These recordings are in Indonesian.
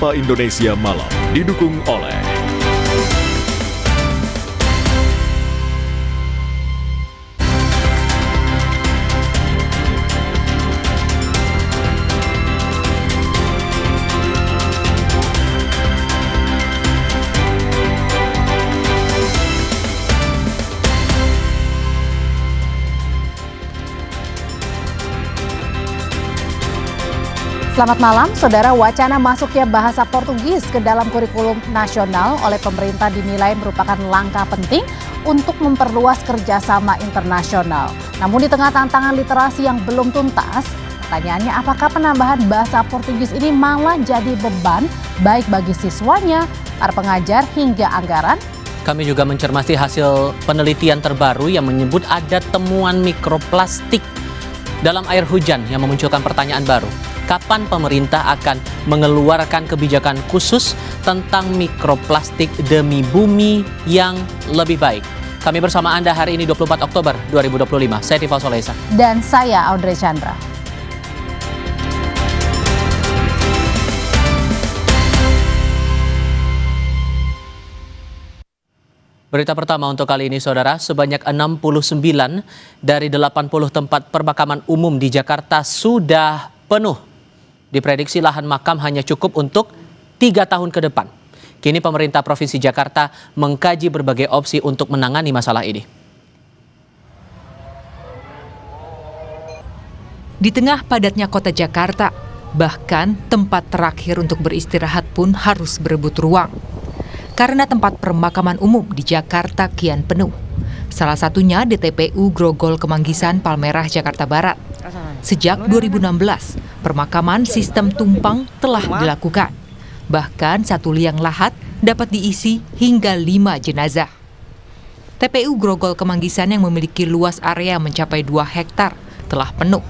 Sapa Indonesia Malam didukung oleh Selamat malam, Saudara. Wacana masuknya bahasa Portugis ke dalam kurikulum nasional oleh pemerintah dinilai merupakan langkah penting untuk memperluas kerjasama internasional. Namun di tengah tantangan literasi yang belum tuntas, pertanyaannya apakah penambahan bahasa Portugis ini malah jadi beban baik bagi siswanya, para pengajar hingga anggaran? Kami juga mencermati hasil penelitian terbaru yang menyebut ada temuan mikroplastik dalam air hujan yang memunculkan pertanyaan baru. Kapan pemerintah akan mengeluarkan kebijakan khusus tentang mikroplastik demi bumi yang lebih baik? Kami bersama Anda hari ini 24 Oktober 2025. Saya Tifal Solesa. Dan saya Audrey Chandra. Berita pertama untuk kali ini, Saudara, sebanyak 69 dari 80 tempat pemakaman umum di Jakarta sudah penuh. Diprediksi lahan makam hanya cukup untuk 3 tahun ke depan. Kini pemerintah Provinsi Jakarta mengkaji berbagai opsi untuk menangani masalah ini. Di tengah padatnya kota Jakarta, bahkan tempat terakhir untuk beristirahat pun harus berebut ruang. Karena tempat pemakaman umum di Jakarta kian penuh. Salah satunya di TPU Grogol Kemanggisan, Palmerah, Jakarta Barat. Sejak 2016, pemakaman sistem tumpang telah dilakukan. Bahkan 1 liang lahat dapat diisi hingga 5 jenazah. TPU Grogol Kemanggisan yang memiliki luas area mencapai 2 hektar telah penuh.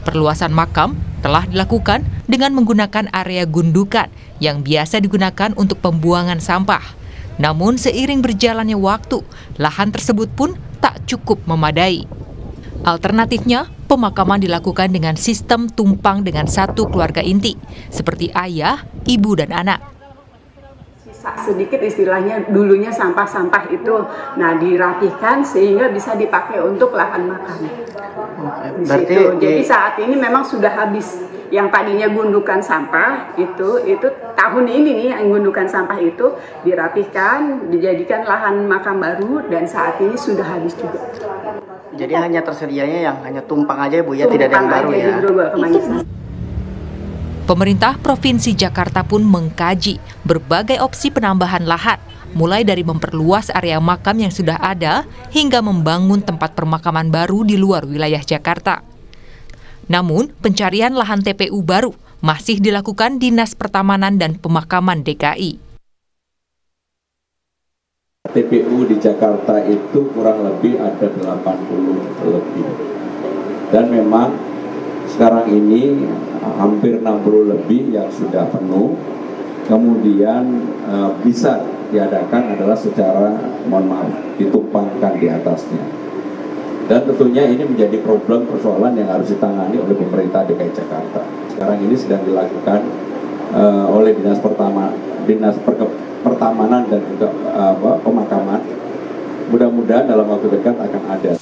Perluasan makam telah dilakukan dengan menggunakan area gundukan yang biasa digunakan untuk pembuangan sampah. Namun seiring berjalannya waktu, lahan tersebut pun tak cukup memadai. Alternatifnya, pemakaman dilakukan dengan sistem tumpang dengan satu keluarga inti, seperti ayah, ibu, dan anak. Sisa sedikit istilahnya dulunya sampah-sampah itu, dirapihkan sehingga bisa dipakai untuk lahan makam. Jadi saat ini memang sudah habis. Yang tadinya gundukan sampah itu tahun ini nih yang gundukan sampah itu dirapihkan, dijadikan lahan makam baru dan saat ini sudah habis juga. Jadi hanya tersedianya yang hanya tumpang aja Bu ya, tidak ada yang baru ya. Pemerintah Provinsi Jakarta pun mengkaji berbagai opsi penambahan lahan, mulai dari memperluas area makam yang sudah ada hingga membangun tempat pemakaman baru di luar wilayah Jakarta. Namun, pencarian lahan TPU baru masih dilakukan Dinas Pertamanan dan Pemakaman DKI. TPU di Jakarta itu kurang lebih ada 80 lebih. Dan memang sekarang ini hampir 60 lebih yang sudah penuh. Kemudian bisa diadakan adalah secara, mohon maaf, ditumpangkan di atasnya. Dan tentunya ini menjadi problem persoalan yang harus ditangani oleh pemerintah DKI Jakarta. Sekarang ini sedang dilakukan oleh Dinas Pertamanan dan juga Pemakaman. Mudah-mudahan dalam waktu dekat akan ada.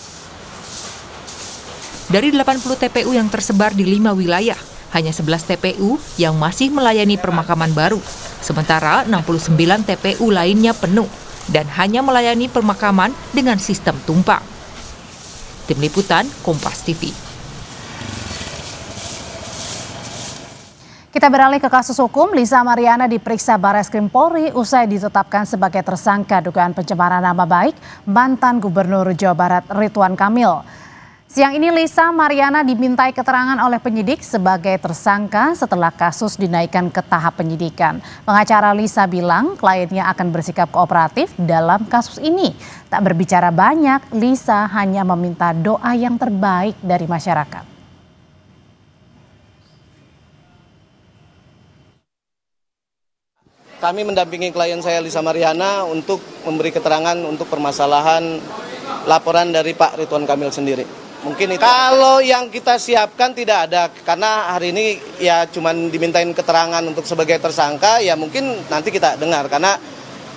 Dari 80 TPU yang tersebar di 5 wilayah, hanya 11 TPU yang masih melayani pemakaman baru. Sementara 69 TPU lainnya penuh dan hanya melayani pemakaman dengan sistem tumpang. Tim Liputan, Kompas TV. Kita beralih ke kasus hukum. Lisa Mariana diperiksa Barreskrim Polri usai ditetapkan sebagai tersangka dugaan pencemaran nama baik mantan Gubernur Jawa Barat Ridwan Kamil. Siang ini Lisa Mariana dimintai keterangan oleh penyidik sebagai tersangka setelah kasus dinaikkan ke tahap penyidikan. Pengacara Lisa bilang kliennya akan bersikap kooperatif dalam kasus ini. Tak berbicara banyak, Lisa hanya meminta doa yang terbaik dari masyarakat. Kami mendampingi klien saya Lisa Mariana untuk memberi keterangan untuk permasalahan laporan dari Pak Ridwan Kamil sendiri. Mungkin itu. Kalau yang kita siapkan tidak ada, karena hari ini ya cuman dimintain keterangan untuk sebagai tersangka, ya mungkin nanti kita dengar. Karena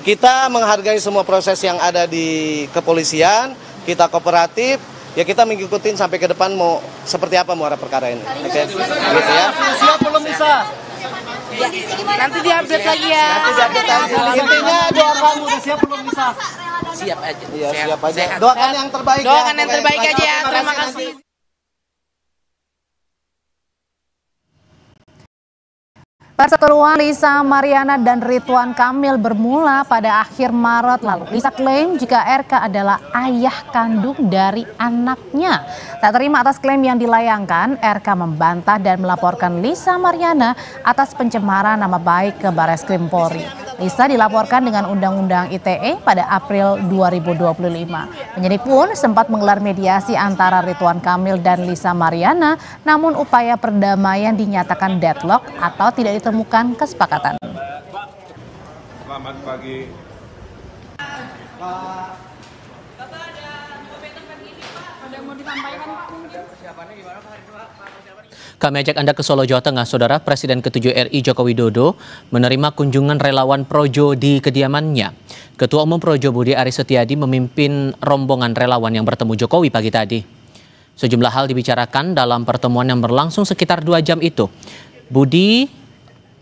kita menghargai semua proses yang ada di kepolisian, kita kooperatif, ya kita mengikuti sampai ke depan mau seperti apa muara perkara ini. Oke, gitu ya. Siap belum bisa? Ya, nanti diupdate lagi ya. Intinya doa kamu udah siap belum bisa? Siap aja. Iya, siap aja. Doakan yang terbaik. Doakan yang terbaik aja ya. Terima kasih. Perseteruan Lisa Mariana dan Ridwan Kamil bermula pada akhir Maret lalu. Lisa klaim jika RK adalah ayah kandung dari anaknya. Tak terima atas klaim yang dilayangkan, RK membantah dan melaporkan Lisa Mariana atas pencemaran nama baik ke Bareskrim Polri. Lisa dilaporkan dengan Undang-Undang ITE pada April 2025. Penyidik pun sempat menggelar mediasi antara Ridwan Kamil dan Lisa Mariana, namun upaya perdamaian dinyatakan deadlock atau tidak ditemukan kesepakatan. Selamat pagi. Kami ajak Anda ke Solo, Jawa Tengah, Saudara. Presiden ke-7 RI Joko Widodo menerima kunjungan relawan Projo di kediamannya. Ketua Umum Projo Budi Aris Setiadi memimpin rombongan relawan yang bertemu Jokowi pagi tadi. Sejumlah hal dibicarakan dalam pertemuan yang berlangsung sekitar 2 jam itu. Budi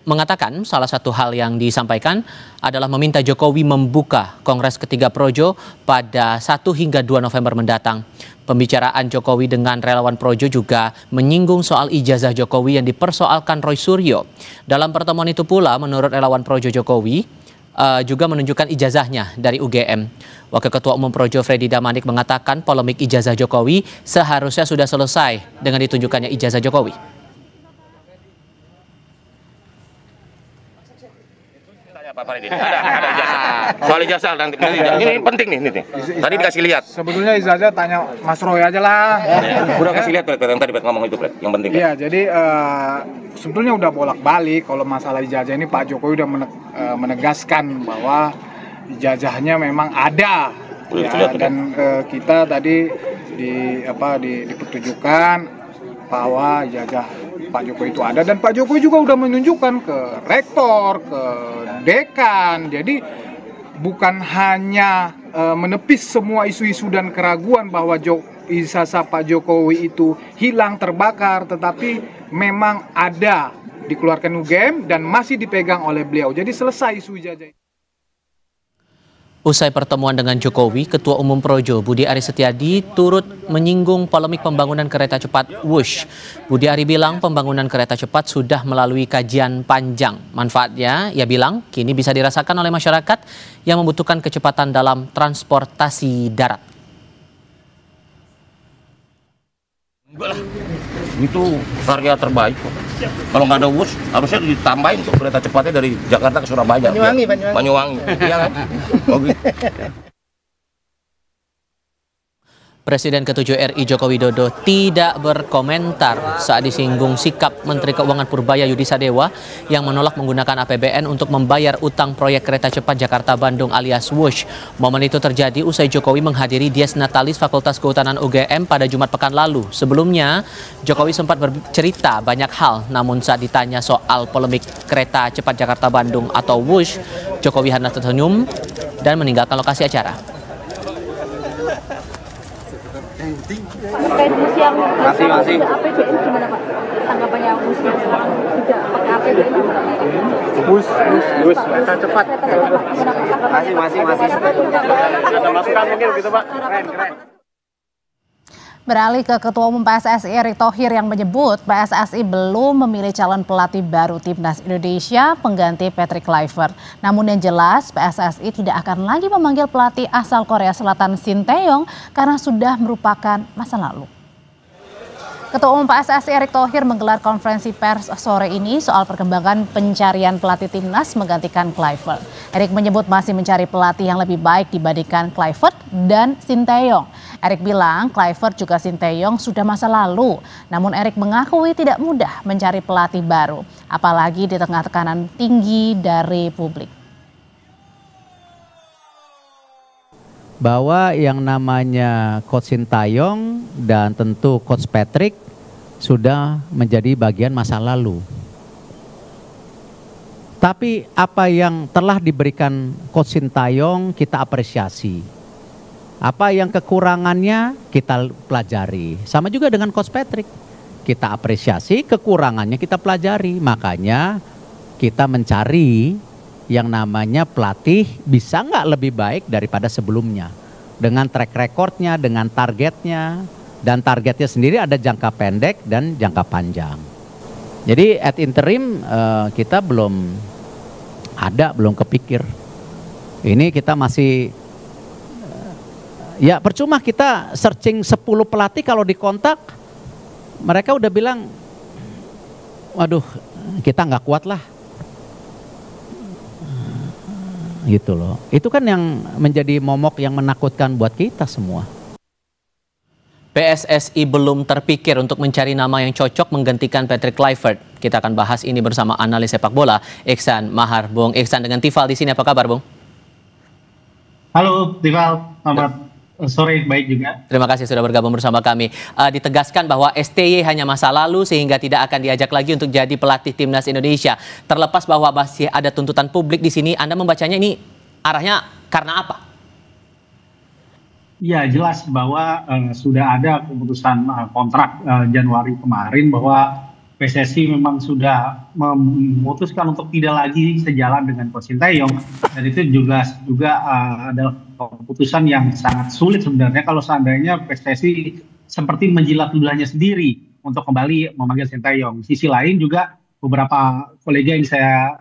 mengatakan salah satu hal yang disampaikan adalah meminta Jokowi membuka Kongres ketiga Projo pada 1 hingga 2 November mendatang. Pembicaraan Jokowi dengan relawan Projo juga menyinggung soal ijazah Jokowi yang dipersoalkan Roy Suryo. Dalam pertemuan itu pula, menurut relawan Projo, Jokowi juga menunjukkan ijazahnya dari UGM. Wakil Ketua Umum Projo Freddy Damanik mengatakan polemik ijazah Jokowi seharusnya sudah selesai dengan ditunjukkannya ijazah Jokowi. Pak Faridin, ada ijazah. Soal ijazah nanti ini penting nih. Tadi dikasih lihat. Sebetulnya ijazah tanya Mas Roy aja lah. Udah kasih lihat yang tadi ngomong itu, yang penting. Iya, jadi sebetulnya udah bolak-balik kalau masalah ijazah ini Pak Jokowi udah menegaskan bahwa ijazahnya memang ada. Ya, dan kita tadi dipertunjukkan bahwa ijazah Pak Jokowi itu ada, dan Pak Jokowi juga udah menunjukkan ke rektor, ke dekan. Jadi bukan hanya menepis semua isu-isu dan keraguan bahwa ijazah Pak Jokowi itu hilang, terbakar, tetapi memang ada dikeluarkan UGM dan masih dipegang oleh beliau. Jadi selesai isu ijazah. Usai pertemuan dengan Jokowi, Ketua Umum Projo Budi Aris Setiadi turut menyinggung polemik pembangunan kereta cepat Wush. Budi Ari bilang pembangunan kereta cepat sudah melalui kajian panjang. Manfaatnya, ia bilang, kini bisa dirasakan oleh masyarakat yang membutuhkan kecepatan dalam transportasi darat. Enggak lah, itu karya terbaik kok. Kalau nggak ada Wush, harusnya ditambahin tuh kereta cepatnya dari Jakarta ke Surabaya. Banyuwangi. Iya kan? Oh, gitu. Presiden ke-7 RI Joko Widodo tidak berkomentar saat disinggung sikap Menteri Keuangan Purbaya Yudi Sadewa yang menolak menggunakan APBN untuk membayar utang proyek kereta cepat Jakarta-Bandung alias Wush. Momen itu terjadi usai Jokowi menghadiri Dies Natalis Fakultas Kehutanan UGM pada Jumat pekan lalu. Sebelumnya, Jokowi sempat bercerita banyak hal, namun saat ditanya soal polemik kereta cepat Jakarta-Bandung atau Wush, Jokowi hanya tersenyum dan meninggalkan lokasi acara. Terkait bus yang masih APBN gimana Pak? Tanggapannya bus yang sekarang tidak pakai APBN gimana? Bus kereta cepat. Masih. Ada masukan mungkin begitu Pak. Keren. Beralih ke Ketua Umum PSSI Erick Thohir yang menyebut PSSI belum memilih calon pelatih baru Timnas Indonesia pengganti Patrick Kluivert. Namun yang jelas PSSI tidak akan lagi memanggil pelatih asal Korea Selatan Shin Tae-yong karena sudah merupakan masa lalu. Ketua Umum PSSI Erick Thohir menggelar konferensi pers sore ini soal perkembangan pencarian pelatih Timnas menggantikan Kluivert. Erick menyebut masih mencari pelatih yang lebih baik dibandingkan Kluivert dan Shin Tae-yong. Erick bilang Kluivert juga Shin Tae-yong sudah masa lalu. Namun Erick mengakui tidak mudah mencari pelatih baru, apalagi di tengah tekanan tinggi dari publik. bahwa yang namanya Coach Sintayong dan tentu Coach Patrick sudah menjadi bagian masa lalu. Tapi apa yang telah diberikan Coach Sintayong kita apresiasi. Apa yang kekurangannya kita pelajari. Sama juga dengan Coach Patrick. Kita apresiasi, kekurangannya kita pelajari. Makanya kita mencari yang namanya pelatih bisa nggak lebih baik daripada sebelumnya. Dengan track recordnya, dengan targetnya. Dan targetnya sendiri ada jangka pendek dan jangka panjang. Jadi at interim kita belum kepikir. Ini kita masih, ya percuma kita searching 10 pelatih kalau dikontak, mereka udah bilang, waduh kita nggak kuat lah. Gitu loh. Itu kan yang menjadi momok yang menakutkan buat kita semua. PSSI belum terpikir untuk mencari nama yang cocok menggantikan Patrick Kluivert. Kita akan bahas ini bersama analis sepak bola Iksan Mahar. Bung Iksan dengan Tifal di sini, apa kabar, Bung? Halo Tifal, selamat sore, baik juga. Terima kasih sudah bergabung bersama kami. Ditegaskan bahwa STY hanya masa lalu sehingga tidak akan diajak lagi untuk jadi pelatih timnas Indonesia. Terlepas bahwa masih ada tuntutan publik di sini, Anda membacanya ini arahnya karena apa? Ya, jelas bahwa sudah ada keputusan kontrak Januari kemarin bahwa PSSI memang sudah memutuskan untuk tidak lagi sejalan dengan Coach Sintayong, dan itu juga adalah keputusan yang sangat sulit sebenarnya kalau seandainya PSSI seperti menjilat ludahnya sendiri untuk kembali memanggil Sintayong. Di sisi lain juga beberapa kolega yang saya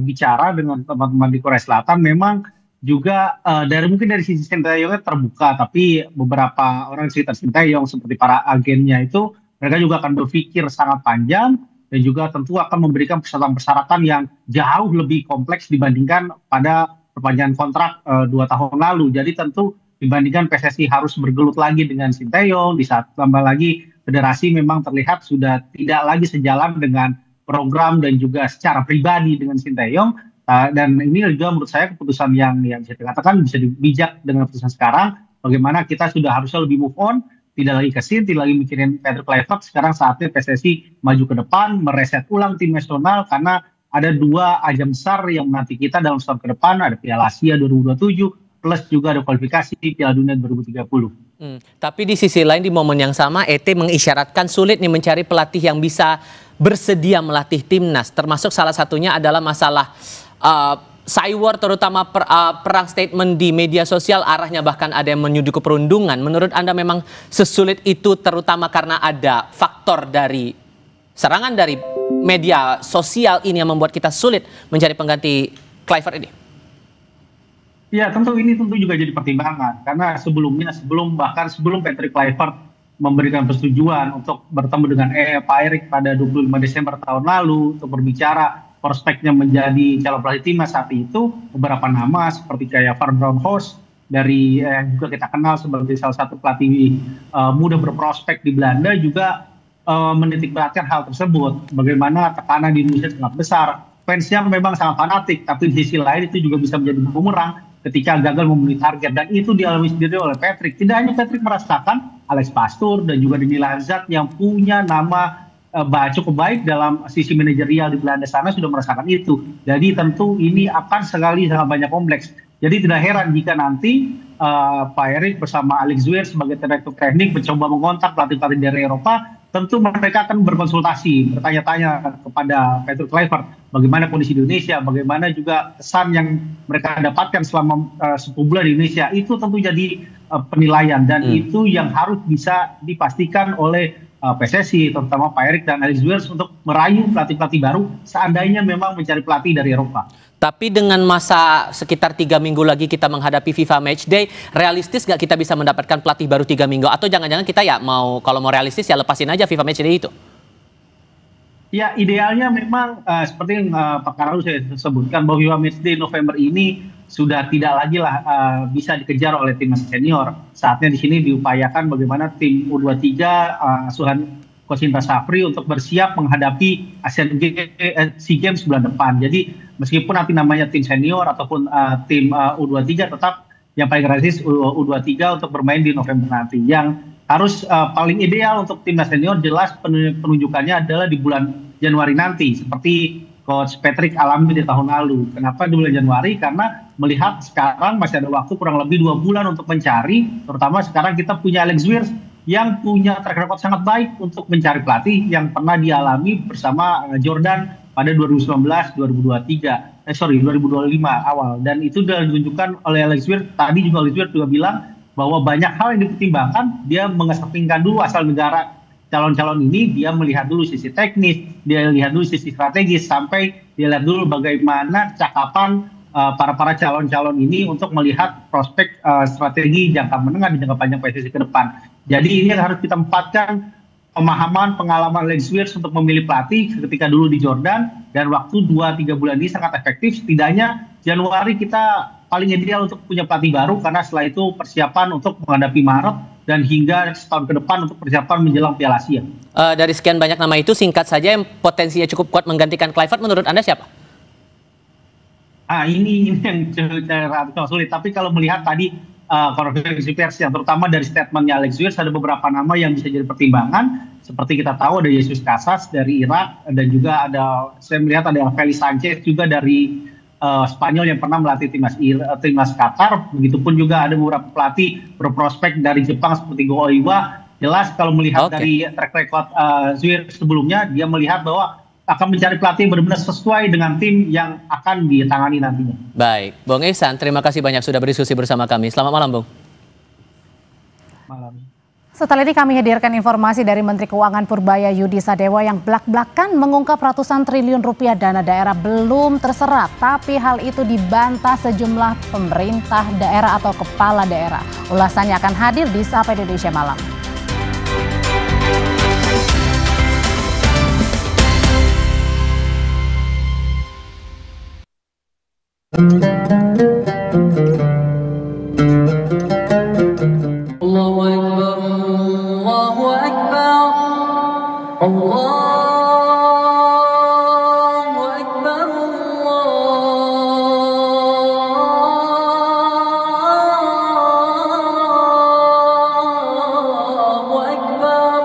bicara dengan teman-teman di Korea Selatan memang juga mungkin dari sisi Sintayongnya terbuka, tapi beberapa orang sekitar Sintayong seperti para agennya itu mereka juga akan berpikir sangat panjang dan juga tentu akan memberikan persyaratan-persyaratan yang jauh lebih kompleks dibandingkan pada perpanjangan kontrak 2 tahun lalu. Jadi tentu dibandingkan PSSI harus bergelut lagi dengan Sintayong, di saat tambah lagi federasi memang terlihat sudah tidak lagi sejalan dengan program dan juga secara pribadi dengan Sintayong. Dan ini juga menurut saya keputusan yang bisa dikatakan bisa bijak dengan keputusan sekarang. Bagaimana kita sudah harusnya lebih move on, tidak lagi kesin, tidak lagi mikirin Patrick Kluivert. Sekarang saatnya PSSI maju ke depan, mereset ulang tim nasional karena ada 2 ajang besar yang menanti kita dalam setahun ke depan. Ada Piala Asia 2027 plus juga ada kualifikasi Piala Dunia 2030. Tapi di sisi lain di momen yang sama ET mengisyaratkan sulit nih mencari pelatih yang bisa bersedia melatih timnas. Termasuk salah satunya adalah masalah cywar, terutama perang statement di media sosial, arahnya bahkan ada yang menuju ke perundungan. Menurut Anda memang sesulit itu terutama karena ada faktor dari serangan dari media sosial ini yang membuat kita sulit mencari pengganti Kluivert ini? Ya, tentu ini juga jadi pertimbangan karena sebelum Patrick Kluivert memberikan persetujuan untuk bertemu dengan Pak Erik pada 25 Desember tahun lalu untuk berbicara prospeknya menjadi calon pelatih timnas saat itu, beberapa nama seperti kayak Van Bronckhorst dari yang juga kita kenal sebagai salah satu pelatih muda berprospek di Belanda juga menitikberatkan hal tersebut. Bagaimana tekanan di Indonesia sangat besar, fansnya memang sangat fanatik, tapi di sisi lain itu juga bisa menjadi bumerang ketika gagal memenuhi target, dan itu dialami sendiri oleh Patrick. Tidak hanya Patrick merasakan, Alex Pastoor dan juga Denis Lazaat yang punya nama cukup baik dalam sisi manajerial di Belanda sana sudah merasakan itu. Jadi tentu ini akan sangat banyak kompleks. Jadi tidak heran jika nanti Pak Erik bersama Alex Zwier sebagai direktur teknik mencoba mengontak pelatih-pelatih dari Eropa. Tentu mereka akan berkonsultasi, bertanya-tanya kepada Patrick Kluivert bagaimana kondisi di Indonesia, bagaimana juga kesan yang mereka dapatkan selama 10 bulan di Indonesia. Itu tentu jadi penilaian dan itu yang harus bisa dipastikan oleh PSSI, terutama Pak Erik dan Alex Zwier untuk merayu pelatih-pelatih baru seandainya memang mencari pelatih dari Eropa. Tapi dengan masa sekitar 3 minggu lagi kita menghadapi FIFA Matchday, realistis nggak kita bisa mendapatkan pelatih baru 3 minggu? Atau jangan-jangan kita ya kalau mau realistis ya lepasin aja FIFA Matchday itu? Ya, idealnya memang seperti yang pekan lalu saya sebutkan bahwa FIFA Matchday November ini sudah tidak lagi bisa dikejar oleh timnas senior. Saatnya di sini diupayakan bagaimana tim U23 asuhan Coach Indra Safri untuk bersiap menghadapi SEA Games bulan depan. Jadi meskipun nanti namanya tim senior ataupun tim U23 tetap yang paling realistis U23 untuk bermain di November nanti. Yang harus paling ideal untuk timnas senior jelas penunjukannya adalah di bulan Januari nanti, seperti Coach Patrick alami di tahun lalu. Kenapa di bulan Januari? Karena melihat sekarang masih ada waktu kurang lebih 2 bulan untuk mencari, terutama sekarang kita punya Alex Wiers yang punya track record sangat baik untuk mencari pelatih yang pernah dialami bersama Jordan pada 2019-2025 awal. Dan itu sudah ditunjukkan oleh Alex Wiers. Tadi juga Alex Wiers juga bilang bahwa banyak hal yang dipertimbangkan. Dia mengesampingkan dulu asal negara calon-calon ini, dia melihat dulu sisi teknis, dia lihat dulu sisi strategis, sampai dia lihat dulu bagaimana cakapan para calon-calon ini untuk melihat prospek strategi jangka menengah dan jangka panjang PSSI ke depan. Jadi ini yang harus kita empatkan pemahaman pengalaman Alex Wiers untuk memilih pelatih ketika dulu di Jordan, dan waktu 2-3 bulan ini sangat efektif. Setidaknya Januari kita paling ideal untuk punya pelatih baru, karena setelah itu persiapan untuk menghadapi Maret dan hingga setahun ke depan untuk persiapan menjelang Piala Asia. Dari sekian banyak nama itu, singkat saja yang potensinya cukup kuat menggantikan Kluivert menurut Anda siapa? Ini yang cukup sulit. Tapi kalau melihat tadi konferensi pers yang terutama dari statementnya Alex Wiers, ada beberapa nama yang bisa jadi pertimbangan. Seperti kita tahu ada Jesus Casas dari Irak, dan juga ada, saya melihat ada Felix Sanchez juga dari Spanyol yang pernah melatih timnas Qatar. Begitupun juga ada beberapa pelatih berprospek dari Jepang seperti Go Oiwa. Jelas kalau melihat dari track record Wiers sebelumnya, dia melihat bahwa akan mencari pelatih yang benar-benar sesuai dengan tim yang akan ditangani nantinya. Baik, Bung Ihsan, terima kasih banyak sudah berdiskusi bersama kami. Selamat malam, Bung. Malam. Setelah ini kami hadirkan informasi dari Menteri Keuangan Purbaya Yudi Sadewa yang belak-belakan mengungkap ratusan triliun rupiah dana daerah belum terserap. Tapi hal itu dibantah sejumlah pemerintah daerah atau kepala daerah. Ulasannya akan hadir di Sapa Indonesia Malam. Allahu Akbar, Allahu Akbar, Allahu Akbar, Allahu Akbar.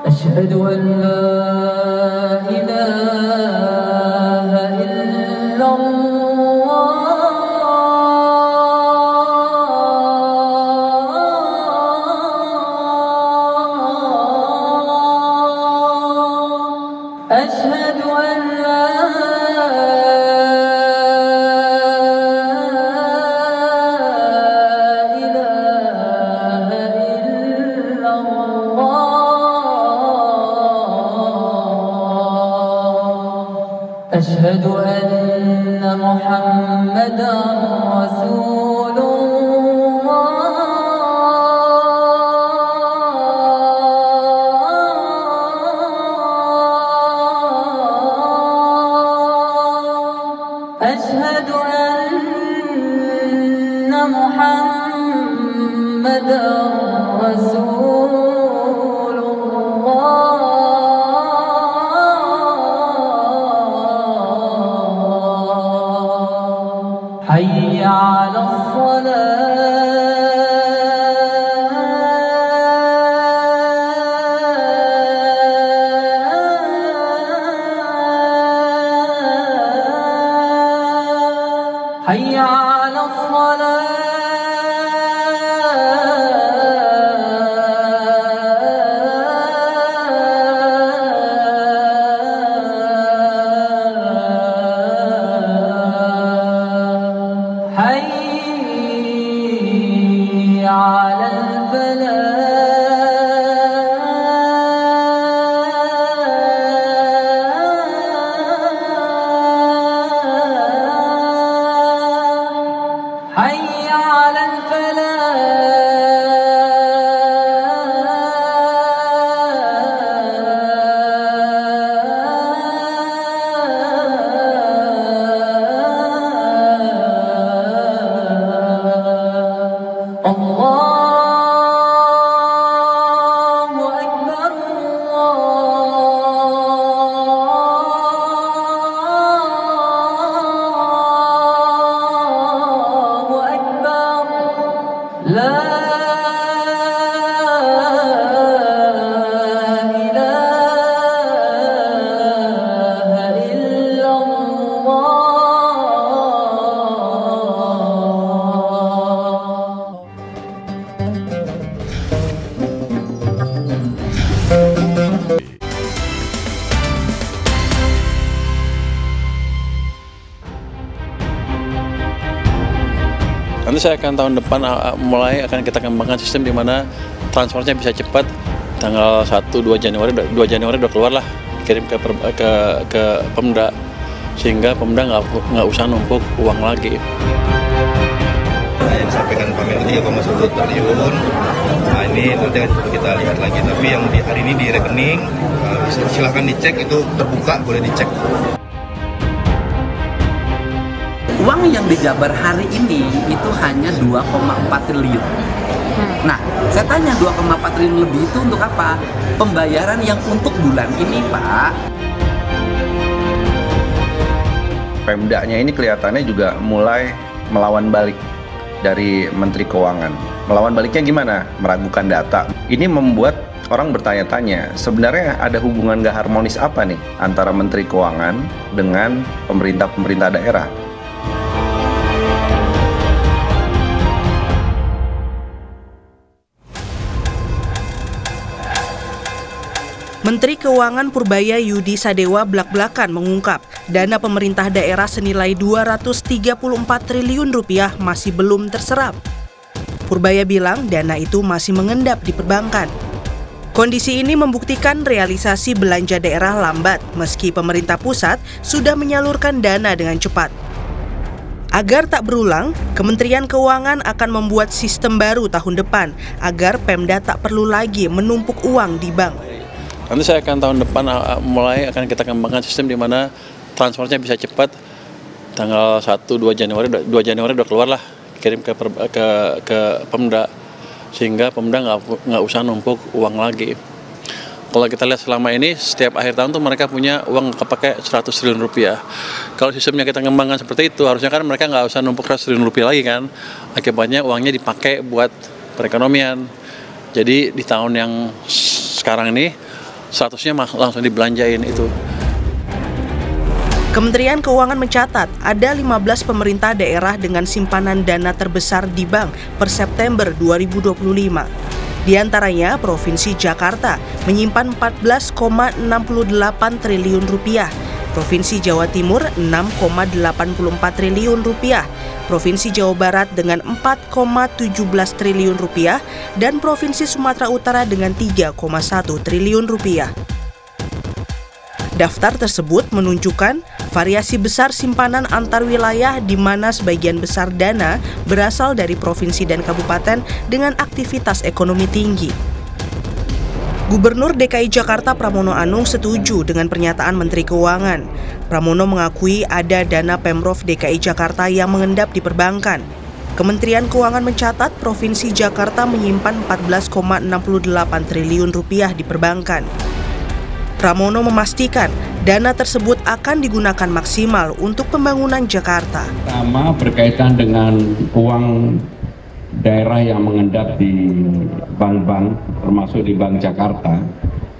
Asyhadu an la ilaha illallah. أشهد أن لا إله إلا الله أشهد أن محمدا رسول أشهد أن محمدا رسول الله حي على حي على الصلاة حي على الفلاح حي على الفلاح Nanti saya akan tahun depan mulai akan kita kembangkan sistem di mana transfernya bisa cepat. Tanggal 1-2 Januari udah keluar lah, kirim ke Pemda, sehingga Pemda nggak usah numpuk uang lagi. Yang disampaikan Pak Menko 3,1 triliun, nah ini nanti kita lihat lagi. Tapi yang di hari ini di rekening, silahkan dicek, itu terbuka, boleh dicek. Uang yang dijabar hari ini itu hanya 2,4 triliun. Nah, saya tanya 2,4 triliun lebih itu untuk apa? Pembayaran yang untuk bulan ini, Pak. Pemdanya ini kelihatannya juga mulai melawan balik dari Menteri Keuangan. Melawan baliknya gimana? Meragukan data. Ini membuat orang bertanya-tanya, sebenarnya ada hubungan gak harmonis apa nih antara Menteri Keuangan dengan pemerintah daerah? Menteri Keuangan Purbaya Yudi Sadewa blak-blakan mengungkap dana pemerintah daerah senilai 234 triliun rupiah masih belum terserap. Purbaya bilang dana itu masih mengendap di perbankan. Kondisi ini membuktikan realisasi belanja daerah lambat meski pemerintah pusat sudah menyalurkan dana dengan cepat. Agar tak berulang, Kementerian Keuangan akan membuat sistem baru tahun depan agar Pemda tak perlu lagi menumpuk uang di bank. Nanti saya akan tahun depan mulai akan kita kembangkan sistem di mana transfernya bisa cepat. Tanggal 1-2 Januari udah keluar lah, kirim ke Pemda, sehingga Pemda nggak usah numpuk uang lagi. Kalau kita lihat selama ini, setiap akhir tahun tuh mereka punya uang kepake 100 triliun rupiah. Kalau sistemnya kita kembangkan seperti itu, harusnya kan mereka nggak usah numpuk 100 triliun rupiah lagi kan. Akibatnya uangnya dipakai buat perekonomian. Jadi di tahun yang sekarang ini, 100-nya langsung dibelanjain itu. Kementerian Keuangan mencatat ada 15 pemerintah daerah dengan simpanan dana terbesar di bank per September 2025. Di antaranya Provinsi Jakarta menyimpan 14,68 triliun rupiah, Provinsi Jawa Timur 6,84 triliun rupiah, Provinsi Jawa Barat dengan 4,17 triliun rupiah, dan Provinsi Sumatera Utara dengan 3,1 triliun rupiah. Daftar tersebut menunjukkan variasi besar simpanan antar wilayah di mana sebagian besar dana berasal dari provinsi dan kabupaten dengan aktivitas ekonomi tinggi. Gubernur DKI Jakarta Pramono Anung setuju dengan pernyataan Menteri Keuangan. Pramono mengakui ada dana Pemprov DKI Jakarta yang mengendap di perbankan. Kementerian Keuangan mencatat Provinsi Jakarta menyimpan 14,68 triliun rupiah di perbankan. Pramono memastikan dana tersebut akan digunakan maksimal untuk pembangunan Jakarta. Pertama berkaitan dengan uang daerah yang mengendap di bank-bank, termasuk di Bank Jakarta.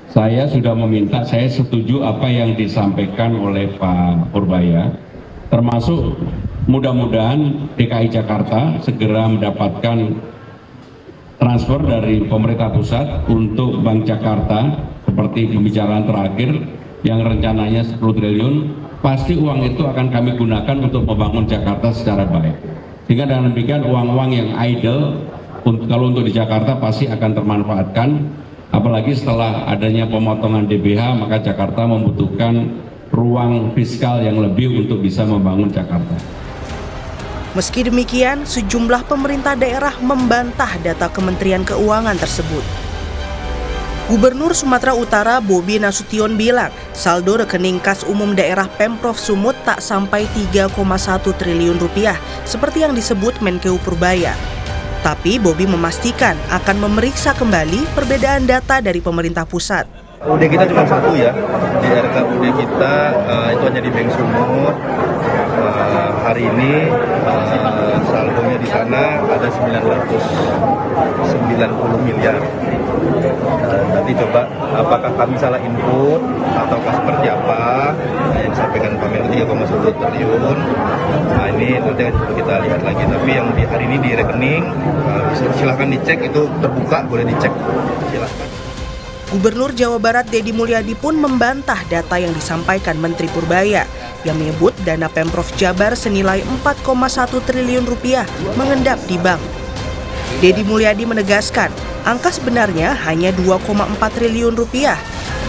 Saya sudah meminta, saya setuju apa yang disampaikan oleh Pak Purbaya, termasuk mudah-mudahan DKI Jakarta segera mendapatkan transfer dari pemerintah pusat untuk Bank Jakarta, seperti pembicaraan terakhir yang rencananya 10 triliun, pasti uang itu akan kami gunakan untuk membangun Jakarta secara baik. Sehingga dengan demikian uang-uang yang idle, kalau untuk di Jakarta pasti akan termanfaatkan, apalagi setelah adanya pemotongan DBH, maka Jakarta membutuhkan ruang fiskal yang lebih untuk bisa membangun Jakarta. Meski demikian, sejumlah pemerintah daerah membantah data Kementerian Keuangan tersebut. Gubernur Sumatera Utara Bobi Nasution bilang saldo rekening kas umum daerah Pemprov Sumut tak sampai 3,1 triliun rupiah seperti yang disebut Menkeu Purbaya. Tapi Bobi memastikan akan memeriksa kembali perbedaan data dari pemerintah pusat. UD kita cuma satu ya, di RKUD kita itu hanya di Bank Sumut. hari ini saldonya di sana ada 990 miliar. Nanti coba apakah kami salah input ataukah seperti apa yang disampaikan Pak Menko 3,1 triliun. Nah ini nanti kita lihat lagi. Tapi yang di hari ini di rekening silahkan dicek, itu terbuka, boleh dicek. Silahkan. Gubernur Jawa Barat Deddy Mulyadi pun membantah data yang disampaikan Menteri Purbaya yang menyebut dana Pemprov Jabar senilai 4,1 triliun rupiah mengendap di bank. Deddy Mulyadi menegaskan angka sebenarnya hanya 2,4 triliun rupiah.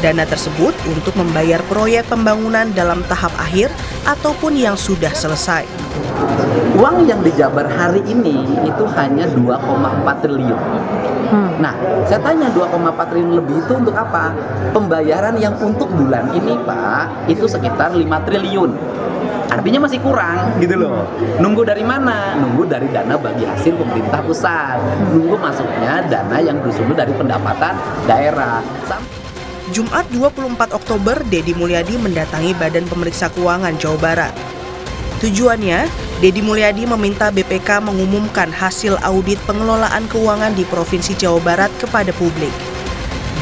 Dana tersebut untuk membayar proyek pembangunan dalam tahap akhir ataupun yang sudah selesai. Uang yang dijabar hari ini itu hanya 2,4 triliun. Nah, saya tanya 2,4 triliun lebih itu untuk apa? Pembayaran yang untuk bulan ini, Pak, itu sekitar 5 triliun. Artinya masih kurang gitu loh. Nunggu dari mana? Nunggu dari dana bagi hasil pemerintah pusat. Nunggu masuknya dana yang bersumber dari pendapatan daerah. Jumat 24 Oktober, Deddy Mulyadi mendatangi Badan Pemeriksa Keuangan Jawa Barat. Tujuannya, Deddy Mulyadi meminta BPK mengumumkan hasil audit pengelolaan keuangan di Provinsi Jawa Barat kepada publik.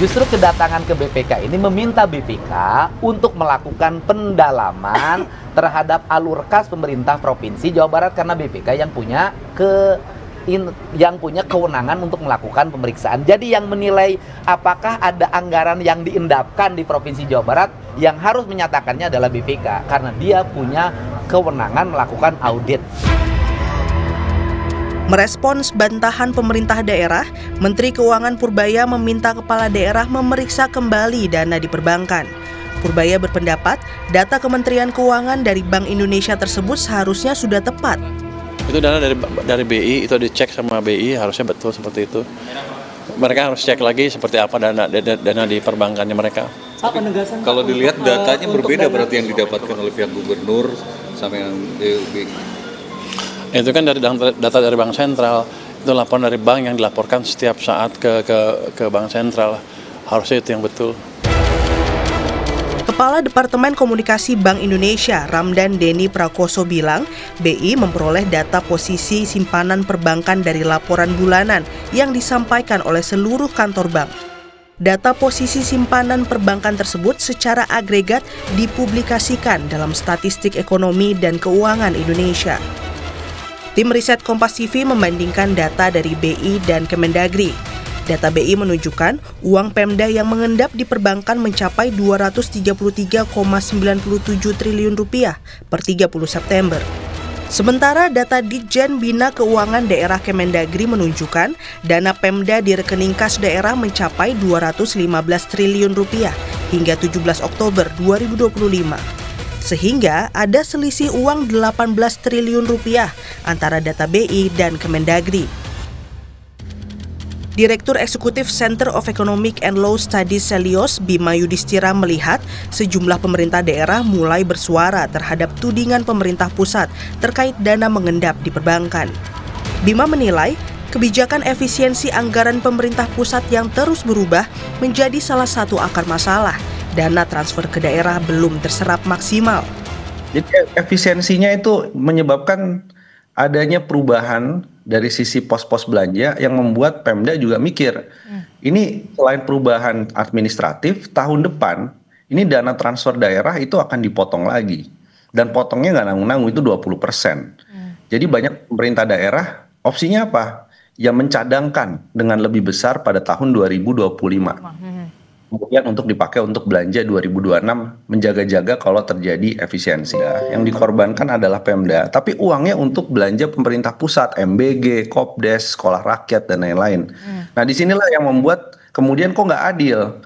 Justru kedatangan ke BPK ini meminta BPK untuk melakukan pendalaman terhadap alur kas pemerintah Provinsi Jawa Barat, karena BPK yang punya kewenangan untuk melakukan pemeriksaan. Jadi yang menilai apakah ada anggaran yang diendapkan di Provinsi Jawa Barat, yang harus menyatakannya adalah BPK, karena dia punya kewenangan melakukan audit. Merespons bantahan pemerintah daerah, Menteri Keuangan Purbaya meminta kepala daerah memeriksa kembali dana di perbankan. Purbaya berpendapat data Kementerian Keuangan dari Bank Indonesia tersebut seharusnya sudah tepat. Itu dana dari BI, itu dicek sama BI, harusnya betul seperti itu. Mereka harus cek lagi seperti apa dana di perbankannya mereka. Kalau dilihat datanya berbeda berarti yang didapatkan oleh pihak gubernur sama yang BI. Itu kan dari data dari Bank Sentral, itu laporan dari bank yang dilaporkan setiap saat ke Bank Sentral. Harusnya itu yang betul. Kepala Departemen Komunikasi Bank Indonesia, Ramdan Denny Prakoso bilang, BI memperoleh data posisi simpanan perbankan dari laporan bulanan yang disampaikan oleh seluruh kantor bank. Data posisi simpanan perbankan tersebut secara agregat dipublikasikan dalam Statistik Ekonomi dan Keuangan Indonesia. Tim riset Kompas TV membandingkan data dari BI dan Kemendagri. Data BI menunjukkan uang Pemda yang mengendap di perbankan mencapai 233,97 triliun rupiah per 30 September. Sementara data Ditjen Bina Keuangan Daerah Kemendagri menunjukkan dana Pemda di rekening kas daerah mencapai 215 triliun rupiah hingga 17 Oktober 2025. Sehingga ada selisih uang 18 triliun rupiah antara data BI dan Kemendagri. Direktur Eksekutif Center of Economic and Law Studies Selios, Bima Yudhistira melihat sejumlah pemerintah daerah mulai bersuara terhadap tudingan pemerintah pusat terkait dana mengendap di perbankan. Bima menilai kebijakan efisiensi anggaran pemerintah pusat yang terus berubah menjadi salah satu akar masalah. Dana transfer ke daerah belum terserap maksimal. Jadi efisiensinya itu menyebabkan adanya perubahan dari sisi pos-pos belanja yang membuat Pemda juga mikir, ini selain perubahan administratif, tahun depan ini dana transfer daerah itu akan dipotong lagi. Dan potongnya nggak nanggung-nanggung, itu 20%. Jadi banyak pemerintah daerah, opsinya apa? Ya mencadangkan dengan lebih besar pada tahun 2025. Kemudian untuk dipakai untuk belanja 2026, menjaga-jaga kalau terjadi efisiensi. Yang dikorbankan adalah Pemda, tapi uangnya untuk belanja pemerintah pusat, MBG, Kopdes, sekolah rakyat, dan lain-lain. Nah disinilah yang membuat kemudian kok nggak adil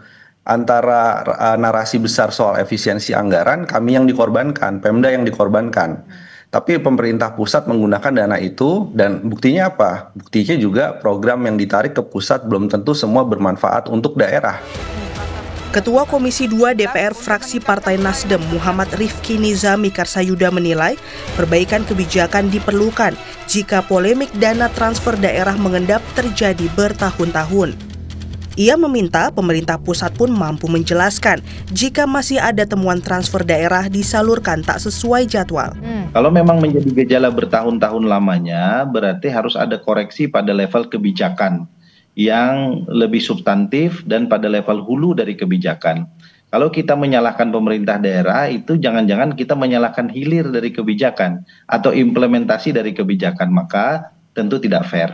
antara narasi besar soal efisiensi anggaran, kami yang dikorbankan, Pemda yang dikorbankan. Tapi pemerintah pusat menggunakan dana itu, dan buktinya apa? Buktinya juga program yang ditarik ke pusat belum tentu semua bermanfaat untuk daerah. Ketua Komisi 2 DPR fraksi Partai Nasdem Muhammad Rifki Nizami Karsayuda menilai perbaikan kebijakan diperlukan jika polemik dana transfer daerah mengendap terjadi bertahun-tahun. Ia meminta pemerintah pusat pun mampu menjelaskan jika masih ada temuan transfer daerah disalurkan tak sesuai jadwal. Kalau memang menjadi gejala bertahun-tahun lamanya, berarti harus ada koreksi pada level kebijakan yang lebih substantif dan pada level hulu dari kebijakan. Kalau kita menyalahkan pemerintah daerah, itu jangan-jangan kita menyalahkan hilir dari kebijakan atau implementasi dari kebijakan, maka tentu tidak fair.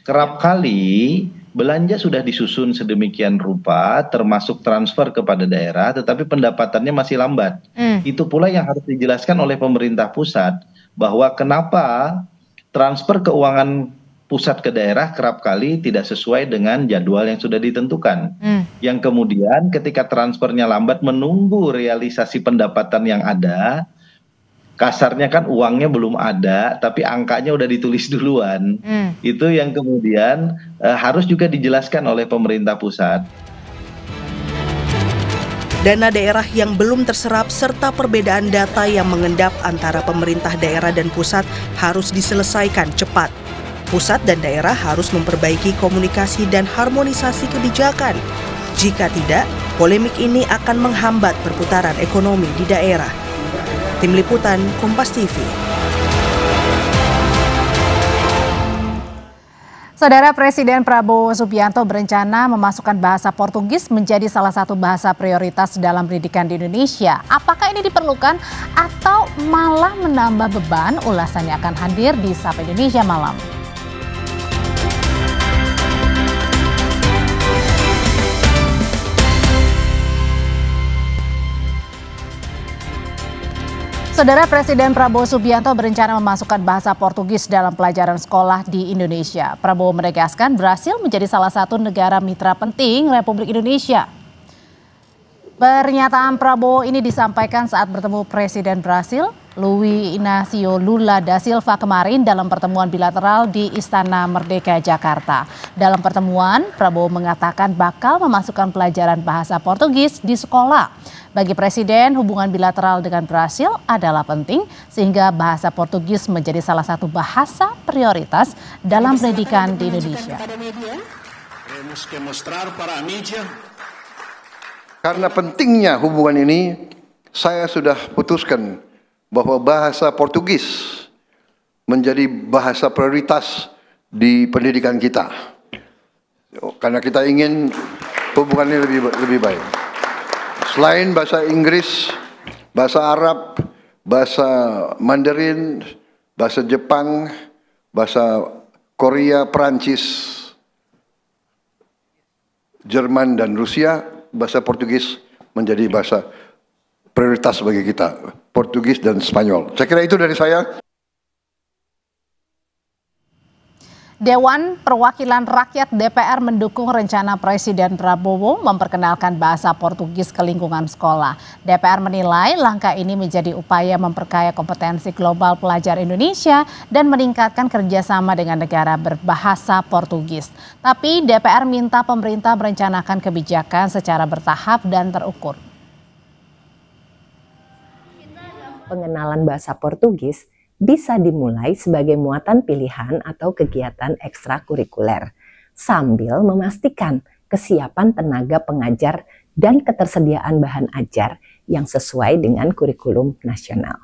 Kerap kali belanja sudah disusun sedemikian rupa, termasuk transfer kepada daerah, tetapi pendapatannya masih lambat. Itu pula yang harus dijelaskan oleh pemerintah pusat, bahwa kenapa transfer keuangan pusat ke daerah kerap kali tidak sesuai dengan jadwal yang sudah ditentukan. Yang kemudian ketika transfernya lambat, menunggu realisasi pendapatan yang ada, kasarnya kan uangnya belum ada, tapi angkanya udah ditulis duluan. Itu yang kemudian harus juga dijelaskan oleh pemerintah pusat. Dana daerah yang belum terserap serta perbedaan data yang mengendap antara pemerintah daerah dan pusat harus diselesaikan cepat. Pusat dan daerah harus memperbaiki komunikasi dan harmonisasi kebijakan. Jika tidak, polemik ini akan menghambat perputaran ekonomi di daerah. Tim Liputan Kompas TV. Saudara, Presiden Prabowo Subianto berencana memasukkan bahasa Portugis menjadi salah satu bahasa prioritas dalam pendidikan di Indonesia. Apakah ini diperlukan atau malah menambah beban? Ulasannya akan hadir di Sapa Indonesia Malam. Saudara, Presiden Prabowo Subianto berencana memasukkan bahasa Portugis dalam pelajaran sekolah di Indonesia. Prabowo menegaskan Brasil menjadi salah satu negara mitra penting Republik Indonesia. Pernyataan Prabowo ini disampaikan saat bertemu Presiden Brasil, Luiz Inácio Lula da Silva kemarin dalam pertemuan bilateral di Istana Merdeka, Jakarta. Dalam pertemuan, Prabowo mengatakan bakal memasukkan pelajaran bahasa Portugis di sekolah. Bagi Presiden, hubungan bilateral dengan Brasil adalah penting sehingga bahasa Portugis menjadi salah satu bahasa prioritas dalam pendidikan di Indonesia. Karena pentingnya hubungan ini, saya sudah putuskan bahwa bahasa Portugis menjadi bahasa prioritas di pendidikan kita. Karena kita ingin hubungannya lebih baik. Selain bahasa Inggris, bahasa Arab, bahasa Mandarin, bahasa Jepang, bahasa Korea, Perancis, Jerman, dan Rusia, bahasa Portugis menjadi bahasa prioritas bagi kita. Portugis dan Spanyol. Saya kira itu dari saya. Dewan Perwakilan Rakyat DPR mendukung rencana Presiden Prabowo memperkenalkan bahasa Portugis ke lingkungan sekolah. DPR menilai langkah ini menjadi upaya memperkaya kompetensi global pelajar Indonesia dan meningkatkan kerjasama dengan negara berbahasa Portugis. Tapi DPR minta pemerintah merencanakan kebijakan secara bertahap dan terukur. Pengenalan bahasa Portugis bisa dimulai sebagai muatan pilihan atau kegiatan ekstrakurikuler, sambil memastikan kesiapan tenaga pengajar dan ketersediaan bahan ajar yang sesuai dengan kurikulum nasional.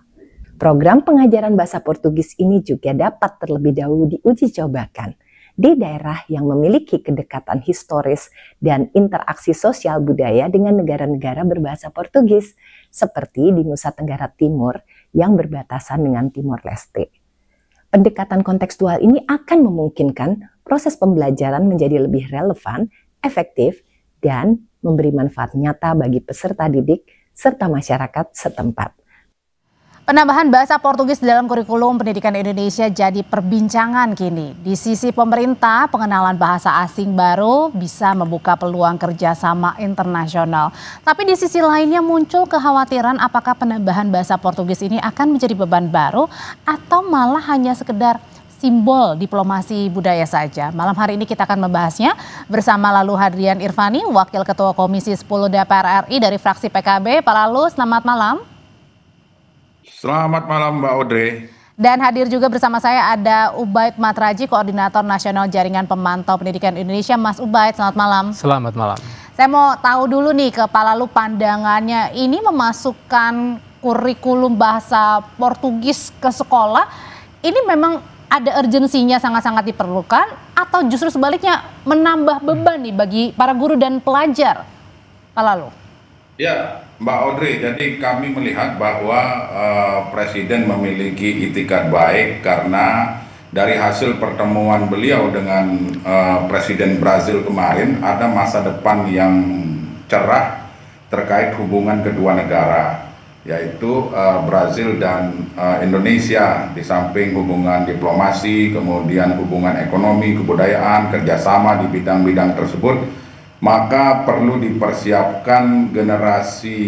Program pengajaran bahasa Portugis ini juga dapat terlebih dahulu diuji cobakan di daerah yang memiliki kedekatan historis dan interaksi sosial budaya dengan negara-negara berbahasa Portugis, seperti di Nusa Tenggara Timur yang berbatasan dengan Timor Leste. Pendekatan kontekstual ini akan memungkinkan proses pembelajaran menjadi lebih relevan, efektif, dan memberi manfaat nyata bagi peserta didik serta masyarakat setempat. Penambahan bahasa Portugis dalam kurikulum pendidikan Indonesia jadi perbincangan kini. Di sisi pemerintah, pengenalan bahasa asing baru bisa membuka peluang kerjasama internasional. Tapi di sisi lainnya muncul kekhawatiran apakah penambahan bahasa Portugis ini akan menjadi beban baru atau malah hanya sekedar simbol diplomasi budaya saja. Malam hari ini kita akan membahasnya bersama Lalu Hadrian Irvani, Wakil Ketua Komisi 10 DPR RI dari fraksi PKB. Pak Lalu, selamat malam. Selamat malam Mbak Audrey. Dan hadir juga bersama saya ada Ubaid Matraji, Koordinator Nasional Jaringan Pemantau Pendidikan Indonesia. Mas Ubaid, selamat malam. Selamat malam. Saya mau tahu dulu nih ke Pak Lalu pandangannya, ini memasukkan kurikulum bahasa Portugis ke sekolah, ini memang ada urgensinya sangat-sangat diperlukan atau justru sebaliknya menambah beban nih bagi para guru dan pelajar, Pak Lalu? Ya, Mbak Audrey, jadi kami melihat bahwa Presiden memiliki itikat baik karena dari hasil pertemuan beliau dengan Presiden Brazil kemarin ada masa depan yang cerah terkait hubungan kedua negara, yaitu Brazil dan Indonesia. Di samping hubungan diplomasi, kemudian hubungan ekonomi, kebudayaan, kerjasama di bidang-bidang tersebut, maka perlu dipersiapkan generasi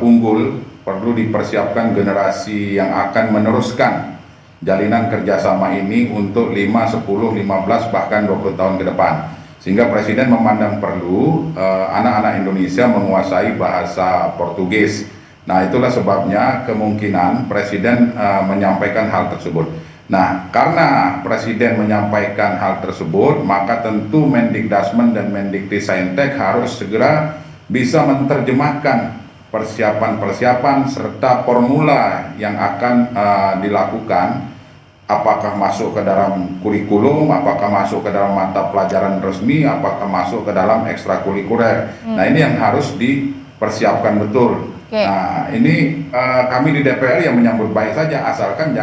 unggul, perlu dipersiapkan generasi yang akan meneruskan jalinan kerjasama ini untuk 5, 10, 15, bahkan 20 tahun ke depan. Sehingga Presiden memandang perlu anak-anak Indonesia menguasai bahasa Portugis. Nah, itulah sebabnya kemungkinan Presiden menyampaikan hal tersebut. Nah, karena Presiden menyampaikan hal tersebut, maka tentu Mendikdasmen dan Mendiktisaintek harus segera bisa menerjemahkan persiapan-persiapan serta formula yang akan dilakukan, apakah masuk ke dalam kurikulum, apakah masuk ke dalam mata pelajaran resmi, apakah masuk ke dalam ekstrakurikuler. Nah, ini yang harus dipersiapkan betul. Nah, ini kami di DPR yang menyambut baik saja, asalkan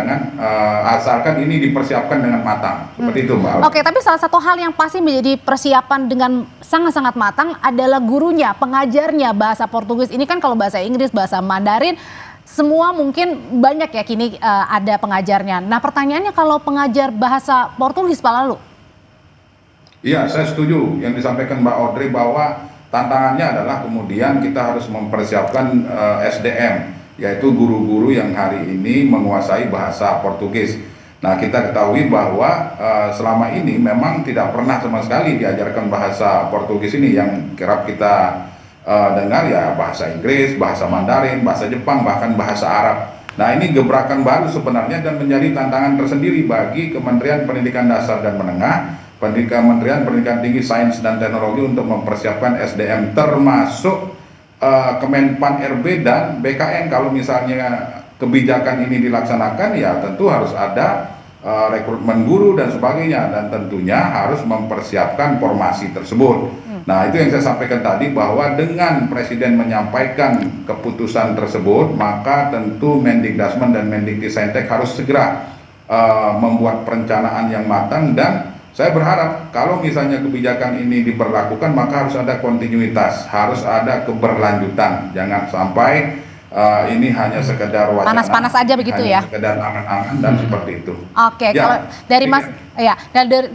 ini dipersiapkan dengan matang. Seperti itu, Mbak. Oke, tapi salah satu hal yang pasti menjadi persiapan dengan sangat-sangat matang adalah gurunya, pengajarnya bahasa Portugis. Ini kan kalau bahasa Inggris, bahasa Mandarin, semua mungkin banyak ya kini ada pengajarnya. Nah, pertanyaannya kalau pengajar bahasa Portugis, Pak Lalu? Iya, saya setuju yang disampaikan Mbak Audrey bahwa tantangannya adalah kemudian kita harus mempersiapkan SDM, yaitu guru-guru yang hari ini menguasai bahasa Portugis. Nah, kita ketahui bahwa selama ini memang tidak pernah sama sekali diajarkan bahasa Portugis ini. Yang kerap kita dengar ya bahasa Inggris, bahasa Mandarin, bahasa Jepang, bahkan bahasa Arab. Nah, ini gebrakan baru sebenarnya dan menjadi tantangan tersendiri bagi Kementerian Pendidikan Dasar dan Menengah, Kementerian Pendidikan Tinggi, Sains dan Teknologi untuk mempersiapkan SDM, termasuk Kemenpan RB dan BKN. Kalau misalnya kebijakan ini dilaksanakan, ya tentu harus ada rekrutmen guru dan sebagainya, dan tentunya harus mempersiapkan formasi tersebut. Nah, itu yang saya sampaikan tadi, bahwa dengan Presiden menyampaikan keputusan tersebut, maka tentu Mendikdasmen dan Mendiktisaintek harus segera membuat perencanaan yang matang. Dan saya berharap kalau misalnya kebijakan ini diberlakukan, maka harus ada kontinuitas, harus ada keberlanjutan. Jangan sampai ini hanya sekedar wacana, panas-panas aja begitu ya, sekedar angan-angan dan seperti itu. Oke, kalau dari Mas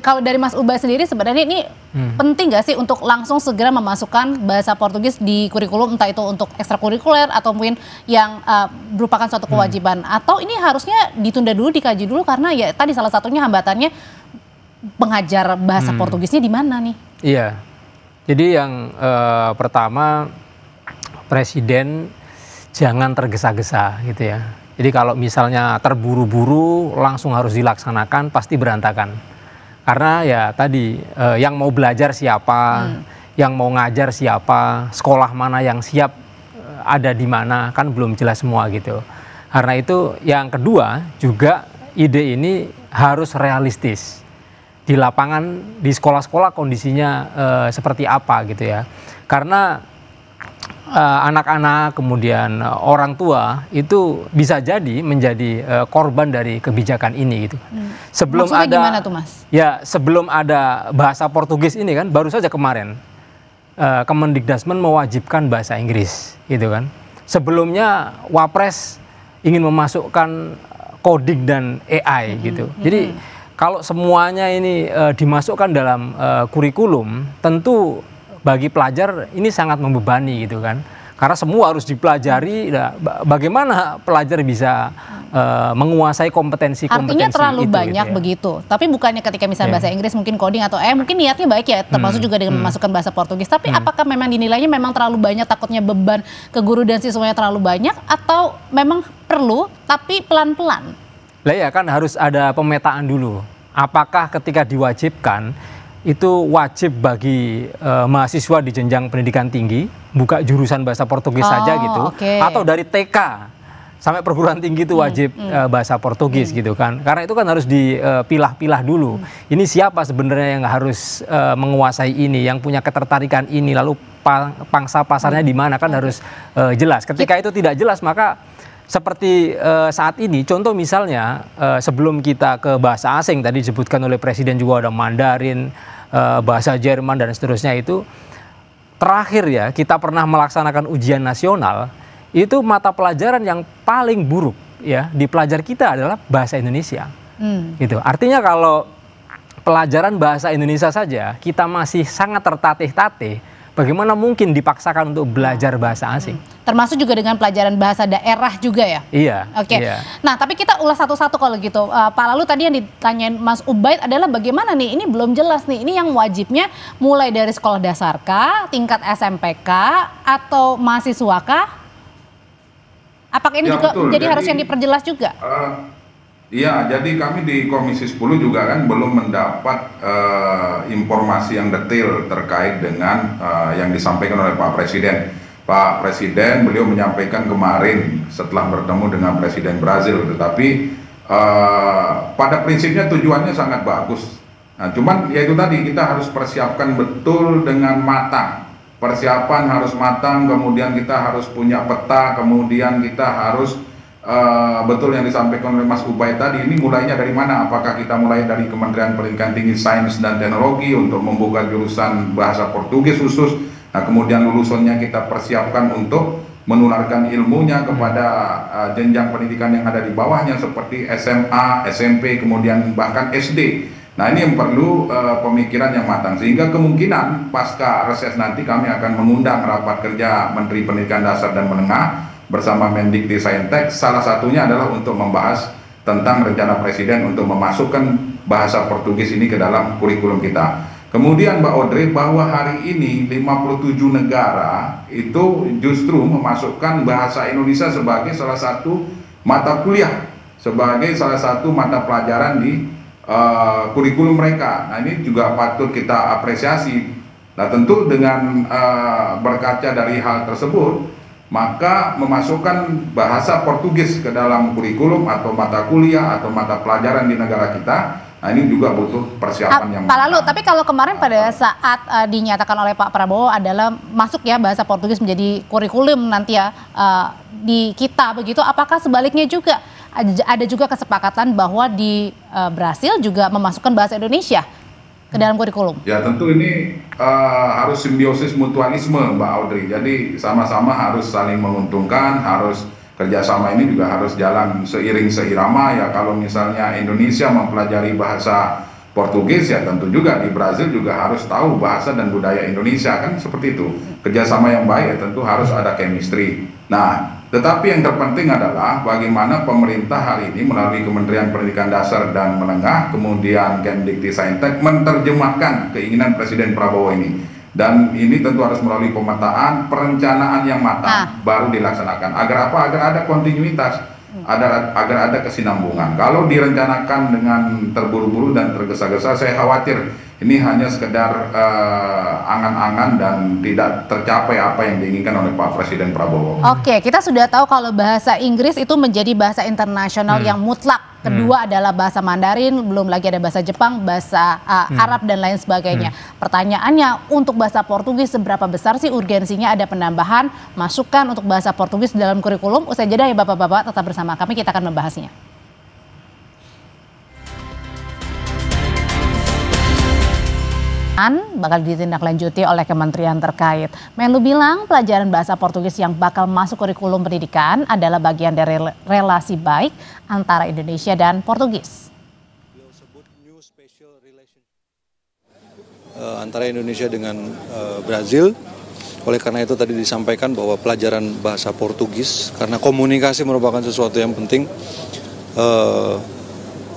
kalau dari Mas Ubaid sendiri sebenarnya ini penting nggak sih untuk langsung segera memasukkan bahasa Portugis di kurikulum, entah itu untuk ekstrakurikuler atau mungkin yang merupakan suatu kewajiban, atau ini harusnya ditunda dulu, dikaji dulu, karena ya tadi salah satunya hambatannya pengajar bahasa Portugisnya di mana nih? Iya, jadi yang pertama, Presiden jangan tergesa-gesa gitu ya. Jadi kalau misalnya terburu-buru langsung harus dilaksanakan, pasti berantakan. Karena ya tadi yang mau belajar siapa, yang mau ngajar siapa, sekolah mana yang siap ada di mana, kan belum jelas semua gitu. Karena itu yang kedua juga, ide ini harus realistis. Di lapangan, di sekolah-sekolah kondisinya seperti apa gitu ya. Karena anak-anak kemudian orang tua itu bisa jadi menjadi korban dari kebijakan ini gitu. Sebelum maksudnya ada gimana tuh, Mas? Ya, sebelum ada bahasa Portugis ini kan baru saja kemarin Kemendikdasmen mewajibkan bahasa Inggris gitu kan. Sebelumnya Wapres ingin memasukkan coding dan AI gitu. Jadi kalau semuanya ini dimasukkan dalam kurikulum, tentu bagi pelajar ini sangat membebani gitu kan. Karena semua harus dipelajari. Bagaimana pelajar bisa menguasai kompetensi-kompetensi itu? Artinya terlalu gitu, banyak gitu ya. Begitu. Tapi bukannya ketika misalnya bahasa Inggris mungkin coding atau mungkin niatnya baik ya, termasuk juga dengan memasukkan bahasa Portugis. Tapi apakah memang dinilainya memang terlalu banyak, takutnya beban ke guru dan siswanya terlalu banyak, atau memang perlu tapi pelan-pelan? Lah ya kan harus ada pemetaan dulu. Apakah ketika diwajibkan itu wajib bagi mahasiswa di jenjang pendidikan tinggi buka jurusan bahasa Portugis saja gitu, atau dari TK sampai perguruan tinggi itu wajib bahasa Portugis gitu kan? Karena itu kan harus dipilah-pilah dulu. Ini siapa sebenarnya yang harus menguasai ini, yang punya ketertarikan ini, lalu pangsa pasarnya di mana kan harus jelas. Ketika itu tidak jelas maka seperti saat ini, contoh misalnya sebelum kita ke bahasa asing tadi disebutkan oleh Presiden juga ada Mandarin, bahasa Jerman dan seterusnya itu. Terakhir ya kita pernah melaksanakan ujian nasional, itu mata pelajaran yang paling buruk ya di pelajar kita adalah bahasa Indonesia. Gitu. Artinya kalau pelajaran bahasa Indonesia saja kita masih sangat tertatih-tatih, bagaimana mungkin dipaksakan untuk belajar bahasa asing? Termasuk juga dengan pelajaran bahasa daerah juga ya? Iya. Oke. Iya. Nah, tapi kita ulas satu-satu kalau gitu. Pak Lalu tadi yang ditanyain Mas Ubaid adalah bagaimana nih? Ini belum jelas nih. Ini yang wajibnya mulai dari sekolah dasar kah, tingkat SMP kah, atau mahasiswa kah? Apakah ini juga betul. jadi harus yang diperjelas juga? Iya, jadi kami di Komisi 10 juga kan belum mendapat informasi yang detail terkait dengan yang disampaikan oleh Pak Presiden. Pak Presiden beliau menyampaikan kemarin setelah bertemu dengan Presiden Brazil, tetapi pada prinsipnya tujuannya sangat bagus. Nah, cuman ya itu tadi kita harus persiapkan betul dengan matang. Persiapan harus matang, kemudian kita harus punya peta, kemudian kita harus betul yang disampaikan oleh Mas Ubaid tadi, ini mulainya dari mana? Apakah kita mulai dari Kementerian Pendidikan Tinggi, Sains dan Teknologi untuk membuka jurusan bahasa Portugis khusus, nah kemudian lulusannya kita persiapkan untuk menularkan ilmunya kepada jenjang pendidikan yang ada di bawahnya seperti SMA, SMP, kemudian bahkan SD. Nah ini yang perlu pemikiran yang matang, sehingga kemungkinan pasca reses nanti kami akan mengundang rapat kerja Menteri Pendidikan Dasar dan Menengah bersama Mendikti-Saintek, salah satunya adalah untuk membahas tentang rencana Presiden untuk memasukkan bahasa Portugis ini ke dalam kurikulum kita. Kemudian Mbak Audrey, bahwa hari ini 57 negara itu justru memasukkan bahasa Indonesia sebagai salah satu mata kuliah, sebagai salah satu mata pelajaran di kurikulum mereka. Nah ini juga patut kita apresiasi. Nah tentu dengan berkaca dari hal tersebut, maka memasukkan bahasa Portugis ke dalam kurikulum atau mata kuliah atau mata pelajaran di negara kita, nah ini juga butuh persiapan yang Pak Lalu, tapi kalau kemarin pada saat dinyatakan oleh Pak Prabowo adalah masuk ya bahasa Portugis menjadi kurikulum nanti ya di kita begitu, apakah sebaliknya juga ada juga kesepakatan bahwa di Brasil juga memasukkan bahasa Indonesia ke dalam kurikulum? Ya tentu ini harus simbiosis mutualisme Mbak Audrey, jadi sama-sama harus saling menguntungkan, harus kerjasama ini juga harus jalan seiring seirama ya. Kalau misalnya Indonesia mempelajari bahasa Portugis ya tentu juga di Brasil juga harus tahu bahasa dan budaya Indonesia, kan seperti itu. Kerjasama yang baik ya tentu harus ada chemistry. Nah tetapi yang terpenting adalah bagaimana pemerintah hari ini melalui Kementerian Pendidikan Dasar dan Menengah, kemudian Kemdikti-Saintek menerjemahkan keinginan Presiden Prabowo ini. Dan ini tentu harus melalui pemetaan, perencanaan yang matang, baru dilaksanakan. Agar apa? Agar ada kontinuitas, agar ada kesinambungan. Kalau direncanakan dengan terburu-buru dan tergesa-gesa, saya khawatir ini hanya sekedar angan-angan dan tidak tercapai apa yang diinginkan oleh Pak Presiden Prabowo. Oke, kita sudah tahu kalau bahasa Inggris itu menjadi bahasa internasional yang mutlak. Kedua adalah bahasa Mandarin, belum lagi ada bahasa Jepang, bahasa Arab dan lain sebagainya. Pertanyaannya, untuk bahasa Portugis seberapa besar sih urgensinya ada penambahan masukan untuk bahasa Portugis dalam kurikulum? Usai jeda ya Bapak-bapak, tetap bersama kami, kita akan membahasnya. Bakal ditindaklanjuti oleh kementerian terkait. Menlu bilang pelajaran bahasa Portugis yang bakal masuk kurikulum pendidikan adalah bagian dari relasi baik antara Indonesia dan Portugis. Antara Indonesia dengan Brazil. Oleh karena itu tadi disampaikan bahwa pelajaran bahasa Portugis, karena komunikasi merupakan sesuatu yang penting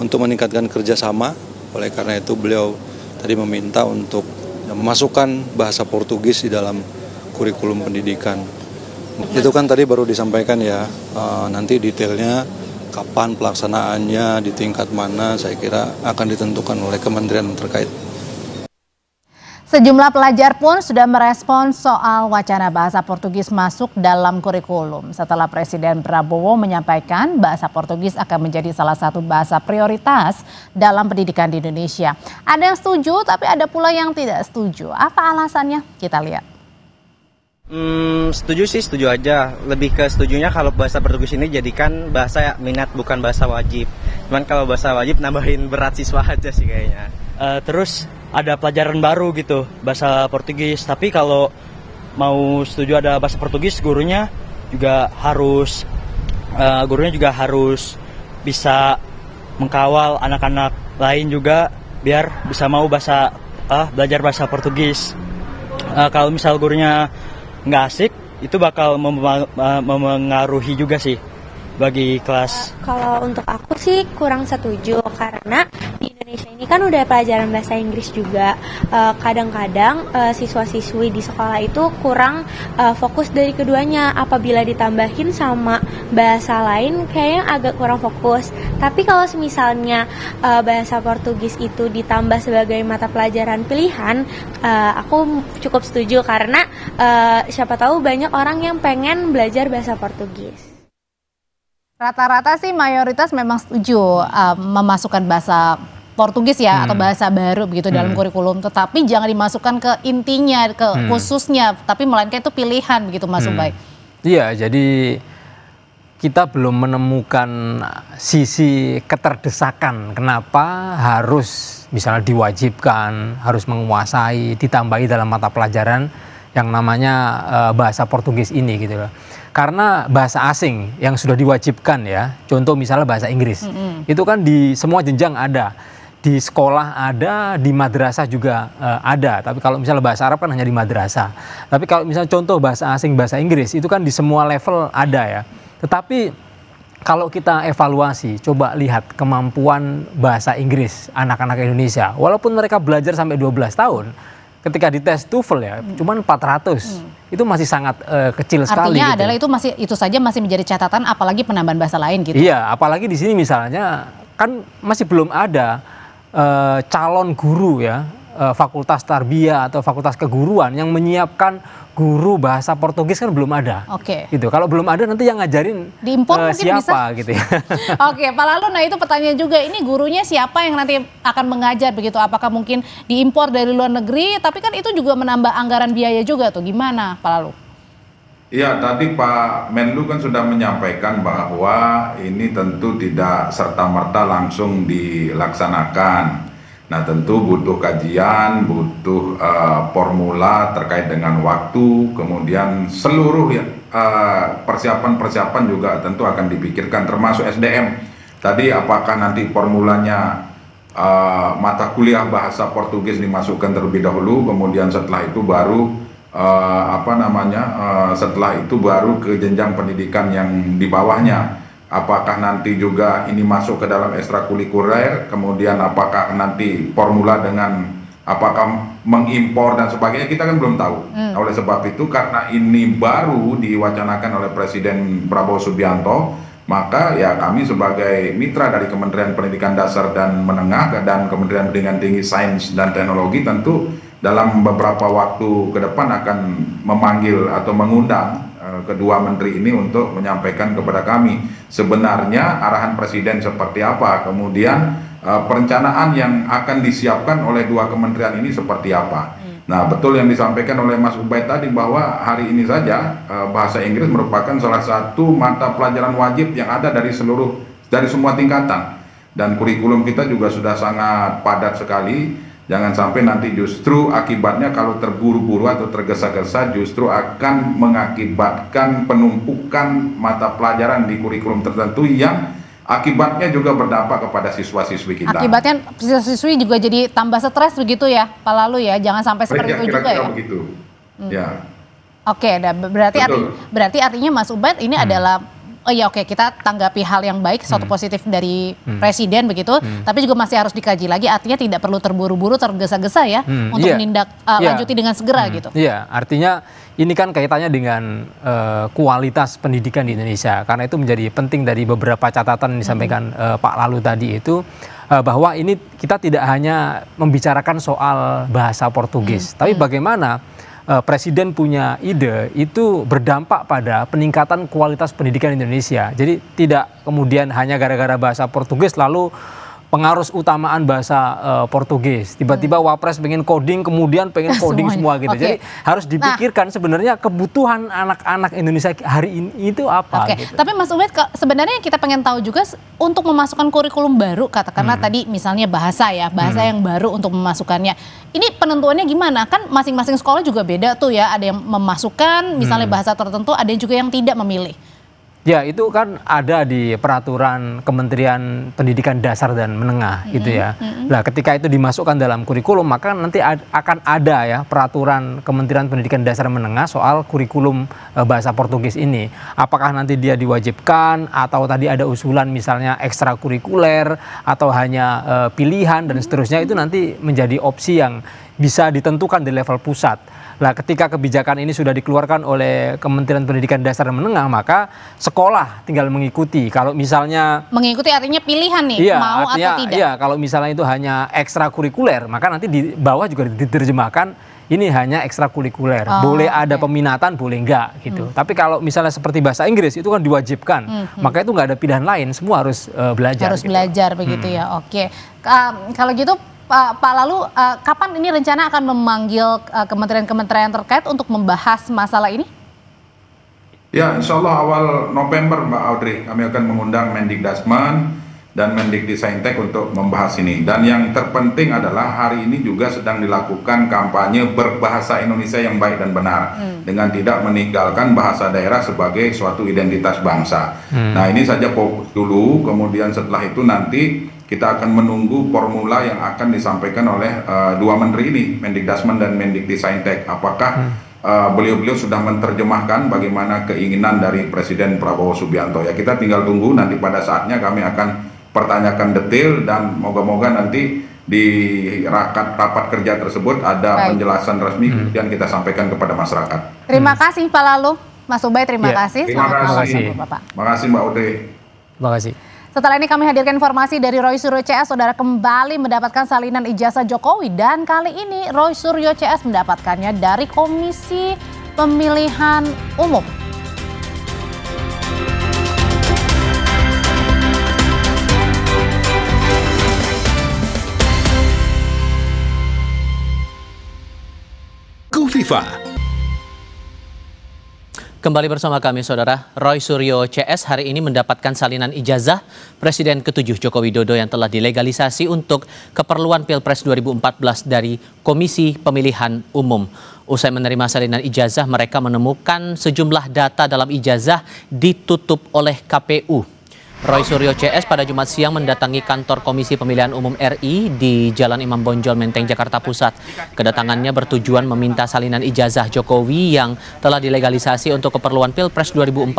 untuk meningkatkan kerjasama. Oleh karena itu beliau tadi meminta untuk memasukkan bahasa Portugis di dalam kurikulum pendidikan. Itu kan tadi baru disampaikan ya, nanti detailnya kapan pelaksanaannya, di tingkat mana, saya kira akan ditentukan oleh kementerian terkait. Sejumlah pelajar pun sudah merespons soal wacana bahasa Portugis masuk dalam kurikulum setelah Presiden Prabowo menyampaikan bahasa Portugis akan menjadi salah satu bahasa prioritas dalam pendidikan di Indonesia. Ada yang setuju, tapi ada pula yang tidak setuju. Apa alasannya? Kita lihat. Setuju sih, setuju aja. Lebih ke setujunya kalau bahasa Portugis ini jadikan bahasa minat, bukan bahasa wajib. Cuman kalau bahasa wajib nambahin berat siswa aja sih kayaknya. Terus ada pelajaran baru gitu, bahasa Portugis. Tapi kalau mau setuju ada bahasa Portugis, gurunya juga harus bisa mengkawal anak-anak lain juga biar bisa mau belajar bahasa Portugis. Kalau misal gurunya nggak asik, itu bakal mempengaruhi juga sih bagi kelas. Kalau untuk aku sih kurang setuju, karena di Indonesia ini kan udah pelajaran bahasa Inggris juga. Kadang-kadang siswa-siswi di sekolah itu kurang fokus dari keduanya. Apabila ditambahin sama bahasa lain kayaknya agak kurang fokus. Tapi kalau misalnya bahasa Portugis itu ditambah sebagai mata pelajaran pilihan, aku cukup setuju, karena siapa tahu banyak orang yang pengen belajar bahasa Portugis. Rata-rata sih mayoritas memang setuju memasukkan bahasa Portugis ya, atau bahasa baru begitu dalam kurikulum. Tetapi jangan dimasukkan ke intinya, ke khususnya, tapi melainkan itu pilihan begitu, Mas Ubay. Iya, jadi kita belum menemukan sisi keterdesakan kenapa harus misalnya diwajibkan, harus menguasai, ditambahi dalam mata pelajaran yang namanya bahasa Portugis ini gitu loh. Karena bahasa asing yang sudah diwajibkan ya, contoh misalnya bahasa Inggris, itu kan di semua jenjang ada, di sekolah ada, di madrasah juga ada. Tapi kalau misalnya bahasa Arab kan hanya di madrasah. Tapi kalau misalnya contoh bahasa asing, bahasa Inggris, itu kan di semua level ada ya. Tetapi kalau kita evaluasi, coba lihat kemampuan bahasa Inggris anak-anak Indonesia, walaupun mereka belajar sampai 12 tahun, ketika dites TOEFL ya, cuman 400, itu masih sangat kecil sekali. Artinya gitu. adalah itu saja masih menjadi catatan, apalagi penambahan bahasa lain gitu. Iya, apalagi di sini misalnya kan masih belum ada calon guru ya, fakultas tarbiyah atau fakultas keguruan yang menyiapkan guru bahasa Portugis kan belum ada. Oke. Gitu. Kalau belum ada nanti yang ngajarin diimpor mungkin siapa bisa? Gitu ya. Oke, Pak Lalu, nah itu pertanyaan juga, ini gurunya siapa yang nanti akan mengajar begitu? Apakah mungkin diimpor dari luar negeri? Tapi kan itu juga menambah anggaran biaya juga tuh. Gimana, Pak Lalu? Iya, tadi Pak Menlu kan sudah menyampaikan bahwa ini tentu tidak serta-merta langsung dilaksanakan. Nah, tentu butuh kajian, butuh formula terkait dengan waktu, kemudian seluruh persiapan-persiapan juga tentu akan dipikirkan, termasuk SDM. Tadi apakah nanti formulanya mata kuliah bahasa Portugis dimasukkan terlebih dahulu, kemudian setelah itu baru setelah itu baru ke jenjang pendidikan yang di bawahnya. Apakah nanti juga ini masuk ke dalam ekstrakurikuler, kemudian apakah nanti formula dengan apakah mengimpor dan sebagainya, kita kan belum tahu. Oleh sebab itu, karena ini baru diwacanakan oleh Presiden Prabowo Subianto, maka ya kami sebagai mitra dari Kementerian Pendidikan Dasar dan Menengah dan Kementerian Pendidikan Tinggi, Sains dan Teknologi tentu dalam beberapa waktu ke depan akan memanggil atau mengundang kedua menteri ini untuk menyampaikan kepada kami sebenarnya arahan presiden seperti apa, kemudian perencanaan yang akan disiapkan oleh dua kementerian ini seperti apa. Nah, betul yang disampaikan oleh Mas Ubay tadi bahwa hari ini saja bahasa Inggris merupakan salah satu mata pelajaran wajib yang ada dari semua tingkatan, dan kurikulum kita juga sudah sangat padat sekali. Jangan sampai nanti justru akibatnya kalau terburu-buru atau tergesa-gesa justru akan mengakibatkan penumpukan mata pelajaran di kurikulum tertentu yang akibatnya juga berdampak kepada siswa-siswi kita. Akibatnya siswa-siswi juga jadi tambah stres begitu ya, Pak Lalu ya, jangan sampai seperti itu juga ya. Begitu. Ya. Oke, berarti artinya Mas Ubay ini adalah oh iya oke, kita tanggapi hal yang baik, suatu positif dari presiden begitu, tapi juga masih harus dikaji lagi, artinya tidak perlu terburu-buru, tergesa-gesa ya untuk menindak lanjuti dengan segera gitu. Iya, artinya ini kan kaitannya dengan kualitas pendidikan di Indonesia, karena itu menjadi penting dari beberapa catatan yang disampaikan Pak Lalu tadi itu, bahwa ini kita tidak hanya membicarakan soal bahasa Portugis, tapi bagaimana Presiden punya ide itu berdampak pada peningkatan kualitas pendidikan Indonesia. Jadi tidak kemudian hanya gara-gara bahasa Portugis lalu pengarus utamaan bahasa Portugis. Tiba-tiba Wapres pengen coding, kemudian pengen coding semua gitu. Jadi harus dipikirkan sebenarnya kebutuhan anak-anak Indonesia hari ini itu apa. Gitu. Tapi Mas Ubed, sebenarnya kita pengen tahu juga untuk memasukkan kurikulum baru, katakanlah tadi misalnya bahasa yang baru untuk memasukkannya. Ini penentuannya gimana? Kan masing-masing sekolah juga beda tuh ya. Ada yang memasukkan misalnya bahasa tertentu, ada juga yang tidak memilih. Ya, itu kan ada di peraturan Kementerian Pendidikan Dasar dan Menengah gitu ya. Nah, ketika itu dimasukkan dalam kurikulum, maka nanti akan ada ya peraturan Kementerian Pendidikan Dasar dan Menengah soal kurikulum bahasa Portugis ini. Apakah nanti dia diwajibkan atau tadi ada usulan misalnya ekstrakurikuler atau hanya pilihan dan seterusnya, itu nanti menjadi opsi yang bisa ditentukan di level pusat. Nah, ketika kebijakan ini sudah dikeluarkan oleh Kementerian Pendidikan Dasar dan Menengah, maka sekolah tinggal mengikuti. Kalau misalnya mengikuti artinya pilihan nih, mau atau tidak. Iya, kalau misalnya itu hanya ekstrakurikuler, maka nanti di bawah juga diterjemahkan ini hanya ekstrakurikuler. Boleh ada peminatan, boleh enggak gitu. Tapi kalau misalnya seperti bahasa Inggris itu kan diwajibkan, maka itu nggak ada pilihan lain, semua harus belajar. Harus belajar begitu ya. Oke. Kalau gitu Pak Lalu, kapan ini rencana akan memanggil kementerian-kementerian terkait untuk membahas masalah ini? Ya, insya Allah awal November Mbak Audrey, kami akan mengundang Mendikdasmen dan Mendikdisayintek untuk membahas ini. Dan yang terpenting adalah hari ini juga sedang dilakukan kampanye berbahasa Indonesia yang baik dan benar, dengan tidak meninggalkan bahasa daerah sebagai suatu identitas bangsa. Nah, ini saja fokus dulu, kemudian setelah itu nanti kita akan menunggu formula yang akan disampaikan oleh dua menteri ini, Mendikdasmen dan Mendikdisayintek. Apakah beliau-beliau sudah menerjemahkan bagaimana keinginan dari Presiden Prabowo Subianto? Ya, kita tinggal tunggu, nanti pada saatnya kami akan pertanyakan detail dan moga-moga nanti di rapat kerja tersebut ada penjelasan resmi kemudian kita sampaikan kepada masyarakat. Terima kasih Pak Lalu, Mas Ubay, terima kasih. Terima kasih. Terima kasih Mbak Audrey. Terima kasih. Setelah ini kami hadirkan informasi dari Roy Suryo CS, saudara kembali mendapatkan salinan ijazah Jokowi. Dan kali ini Roy Suryo CS mendapatkannya dari Komisi Pemilihan Umum. KOFIFA. Kembali bersama kami, saudara. Roy Suryo CS hari ini mendapatkan salinan ijazah Presiden ke-7 Joko Widodo yang telah dilegalisasi untuk keperluan Pilpres 2014 dari Komisi Pemilihan Umum. Usai menerima salinan ijazah, mereka menemukan sejumlah data dalam ijazah ditutup oleh KPU. Roy Suryo CS pada Jumat siang mendatangi kantor Komisi Pemilihan Umum RI di Jalan Imam Bonjol, Menteng, Jakarta Pusat. Kedatangannya bertujuan meminta salinan ijazah Jokowi yang telah dilegalisasi untuk keperluan Pilpres 2014.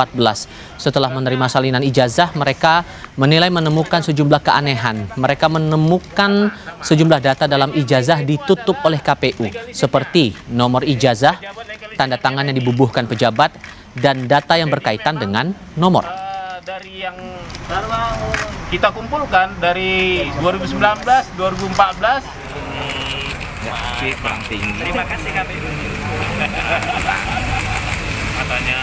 Setelah menerima salinan ijazah, mereka menilai menemukan sejumlah keanehan. Mereka menemukan sejumlah data dalam ijazah ditutup oleh KPU, seperti nomor ijazah, tanda tangan yang dibubuhkan pejabat, dan data yang berkaitan dengan nomor. Dari yang kita kumpulkan dari 2019, 2014 masih kurang tinggi. Terima kasih KPU. Katanya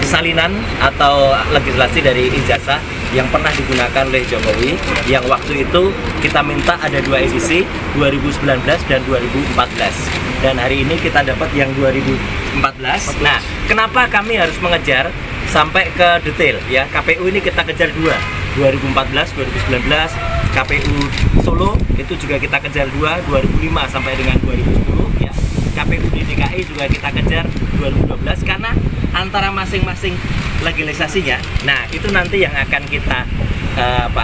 salinan atau legislasi dari ijazah yang pernah digunakan oleh Jokowi, yang waktu itu kita minta ada 2 edisi, 2019 dan 2014. Dan hari ini kita dapat yang 2014. Nah, kenapa kami harus mengejar sampai ke detail ya? KPU ini kita kejar 2, 2014, 2019. KPU Solo itu juga kita kejar 2, 2005 sampai dengan 2010 ya. KPU di DKI juga kita kejar 2012, karena antara masing-masing legislasinya. Nah, itu nanti yang akan kita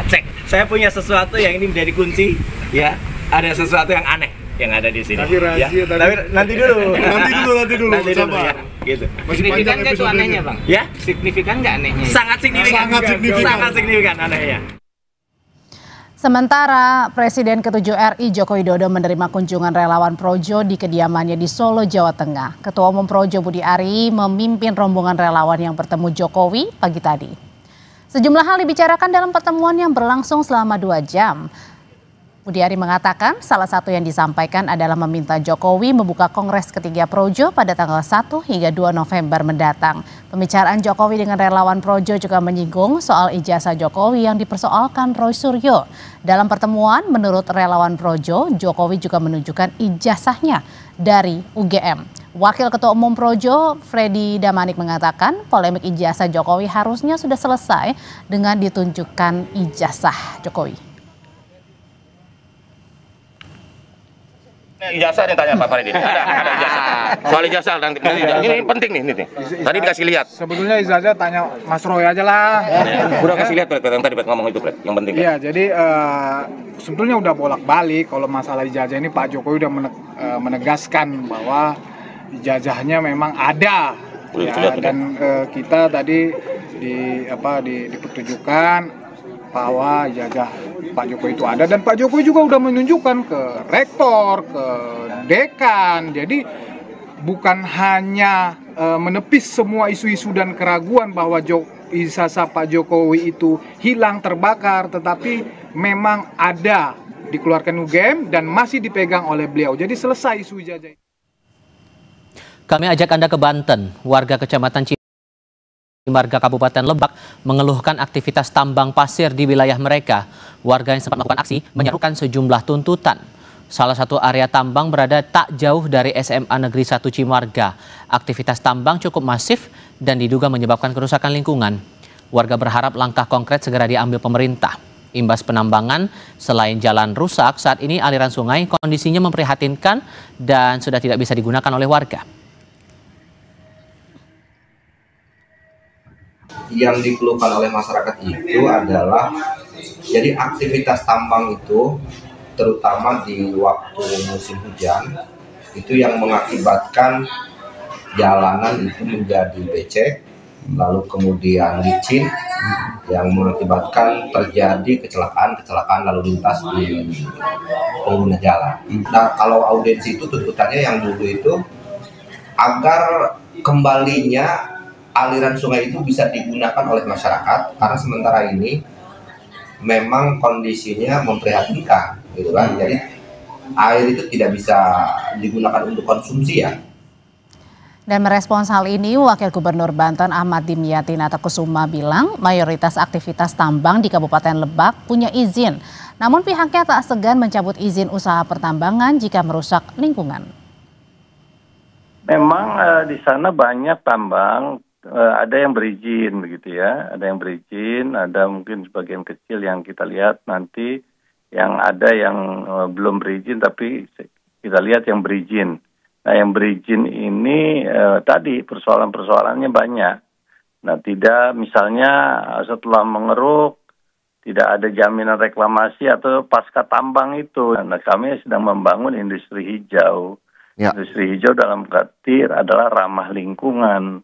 cek. Saya punya sesuatu yang ini menjadi kunci ya. Ada sesuatu yang aneh yang ada di sini. Tapi rahasia ya. Tapi nanti dulu. nanti dulu. Nanti dulu ya. gitu. Signifikan nggak itu anehnya, Bang? Ya? Signifikan nggak anehnya? Sangat signifikan. Sangat signifikan anehnya. Sementara Presiden ke-7 RI Joko Widodo menerima kunjungan relawan Projo di kediamannya di Solo, Jawa Tengah. Ketua Umum Projo Budi Ari memimpin rombongan relawan yang bertemu Jokowi pagi tadi. Sejumlah hal dibicarakan dalam pertemuan yang berlangsung selama 2 jam. Budi Ari mengatakan salah satu yang disampaikan adalah meminta Jokowi membuka Kongres ketiga Projo pada tanggal 1 hingga 2 November mendatang. Pembicaraan Jokowi dengan relawan Projo juga menyinggung soal ijazah Jokowi yang dipersoalkan Roy Suryo. Dalam pertemuan, menurut relawan Projo, Jokowi juga menunjukkan ijazahnya dari UGM. Wakil Ketua Umum Projo, Freddy Damanik mengatakan polemik ijazah Jokowi harusnya sudah selesai dengan ditunjukkan ijazah Jokowi. Ijazah yang tanya Pak Faridin. Ada ijazah. Soal ijazah nanti ini penting nih. Tadi dikasih lihat. Sebetulnya ijazah tanya Mas Roy aja lah. Udah kasih lihat yang tadi ngomong itu, yang penting. Iya, jadi sebetulnya udah bolak-balik kalau masalah ijazah ini Pak Jokowi udah menegaskan bahwa ijazahnya memang ada. Ya, dan kita tadi dipertunjukkan bahwa ijazah Pak Jokowi itu ada, dan Pak Jokowi juga udah menunjukkan ke rektor, ke dekan. Jadi bukan hanya menepis semua isu-isu dan keraguan bahwa ijazah Pak Jokowi itu hilang, terbakar, tetapi memang ada dikeluarkan UGM dan masih dipegang oleh beliau. Jadi selesai isu ijazah. Kami ajak Anda ke Banten. Warga Kecamatan Cimarga Kabupaten Lebak mengeluhkan aktivitas tambang pasir di wilayah mereka. Warga yang sempat melakukan aksi menyerukan sejumlah tuntutan. Salah satu area tambang berada tak jauh dari SMA Negeri 1 Cimarga. Aktivitas tambang cukup masif dan diduga menyebabkan kerusakan lingkungan. Warga berharap langkah konkret segera diambil pemerintah. Imbas penambangan, selain jalan rusak, saat ini aliran sungai kondisinya memprihatinkan dan sudah tidak bisa digunakan oleh warga. Yang dikeluhkan oleh masyarakat itu adalah jadi aktivitas tambang itu terutama di waktu musim hujan itu yang mengakibatkan jalanan itu menjadi becek, lalu kemudian licin yang mengakibatkan terjadi kecelakaan lalu lintas di pengguna jalan. Nah, kalau audiensi itu tuntutannya yang dulu itu agar kembalinya aliran sungai itu bisa digunakan oleh masyarakat, karena sementara ini memang kondisinya memprihatinkan, gitu kan. Jadi air itu tidak bisa digunakan untuk konsumsi ya. Dan merespons hal ini, Wakil Gubernur Banten Ahmad Dimyati Natakusuma bilang mayoritas aktivitas tambang di Kabupaten Lebak punya izin. Namun pihaknya tak segan mencabut izin usaha pertambangan jika merusak lingkungan. Memang di sana banyak tambang. Ada yang berizin begitu ya, ada yang berizin, ada mungkin sebagian kecil yang kita lihat nanti, yang ada yang belum berizin tapi kita lihat yang berizin. Nah, yang berizin ini tadi persoalannya banyak. Nah, tidak misalnya setelah mengeruk tidak ada jaminan reklamasi atau pasca tambang itu. Nah, kami sedang membangun industri hijau. Ya. Industri hijau dalam arti adalah ramah lingkungan.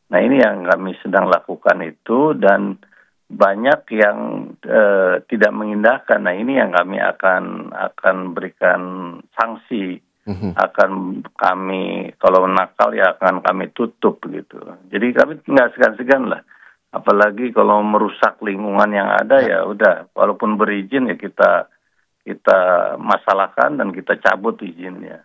Nah, ini yang kami sedang lakukan itu, dan banyak yang tidak mengindahkan. Nah, ini yang kami akan berikan sanksi. Akan kami, kalau nakal ya akan kami tutup gitu. Jadi kami nggak segan-segan lah. Apalagi kalau merusak lingkungan yang ada ya udah, walaupun berizin ya kita masalahkan dan kita cabut izinnya.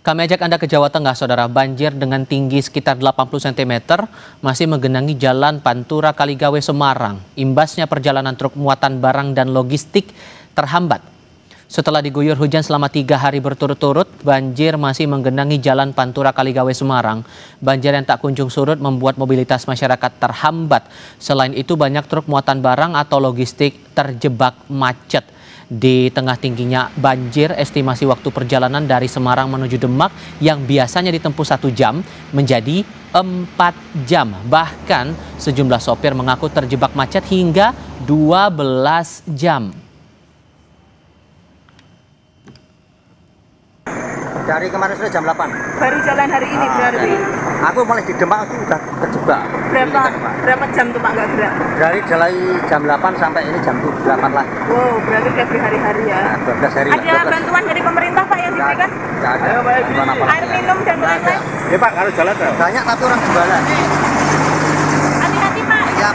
Kami ajak Anda ke Jawa Tengah, Saudara. Banjir dengan tinggi sekitar 80 cm masih menggenangi Jalan Pantura Kaligawe Semarang. Imbasnya perjalanan truk muatan barang dan logistik terhambat. Setelah diguyur hujan selama 3 hari berturut-turut, banjir masih menggenangi Jalan Pantura Kaligawe Semarang. Banjir yang tak kunjung surut membuat mobilitas masyarakat terhambat. Selain itu, banyak truk muatan barang atau logistik terjebak macet. Di tengah tingginya banjir, estimasi waktu perjalanan dari Semarang menuju Demak yang biasanya ditempuh 1 jam menjadi 4 jam. Bahkan sejumlah sopir mengaku terjebak macet hingga 12 jam. Dari kemarin sudah jam 8. Baru jalan hari ini berarti? Aku mulai di Demak itu udah terjebak. Berapa jam tuh Pak nggak gerak? Dari jam 8 sampai ini jam 8 lagi. Wow, berarti tiap hari ya? 12 hari. Ada bantuan dari pemerintah Pak yang diberikan? Nggak ada. Air minum dan lain-lain? Ya Pak, kalau jalan banyak tapi orang jualan. Hati-hati Pak. Ya.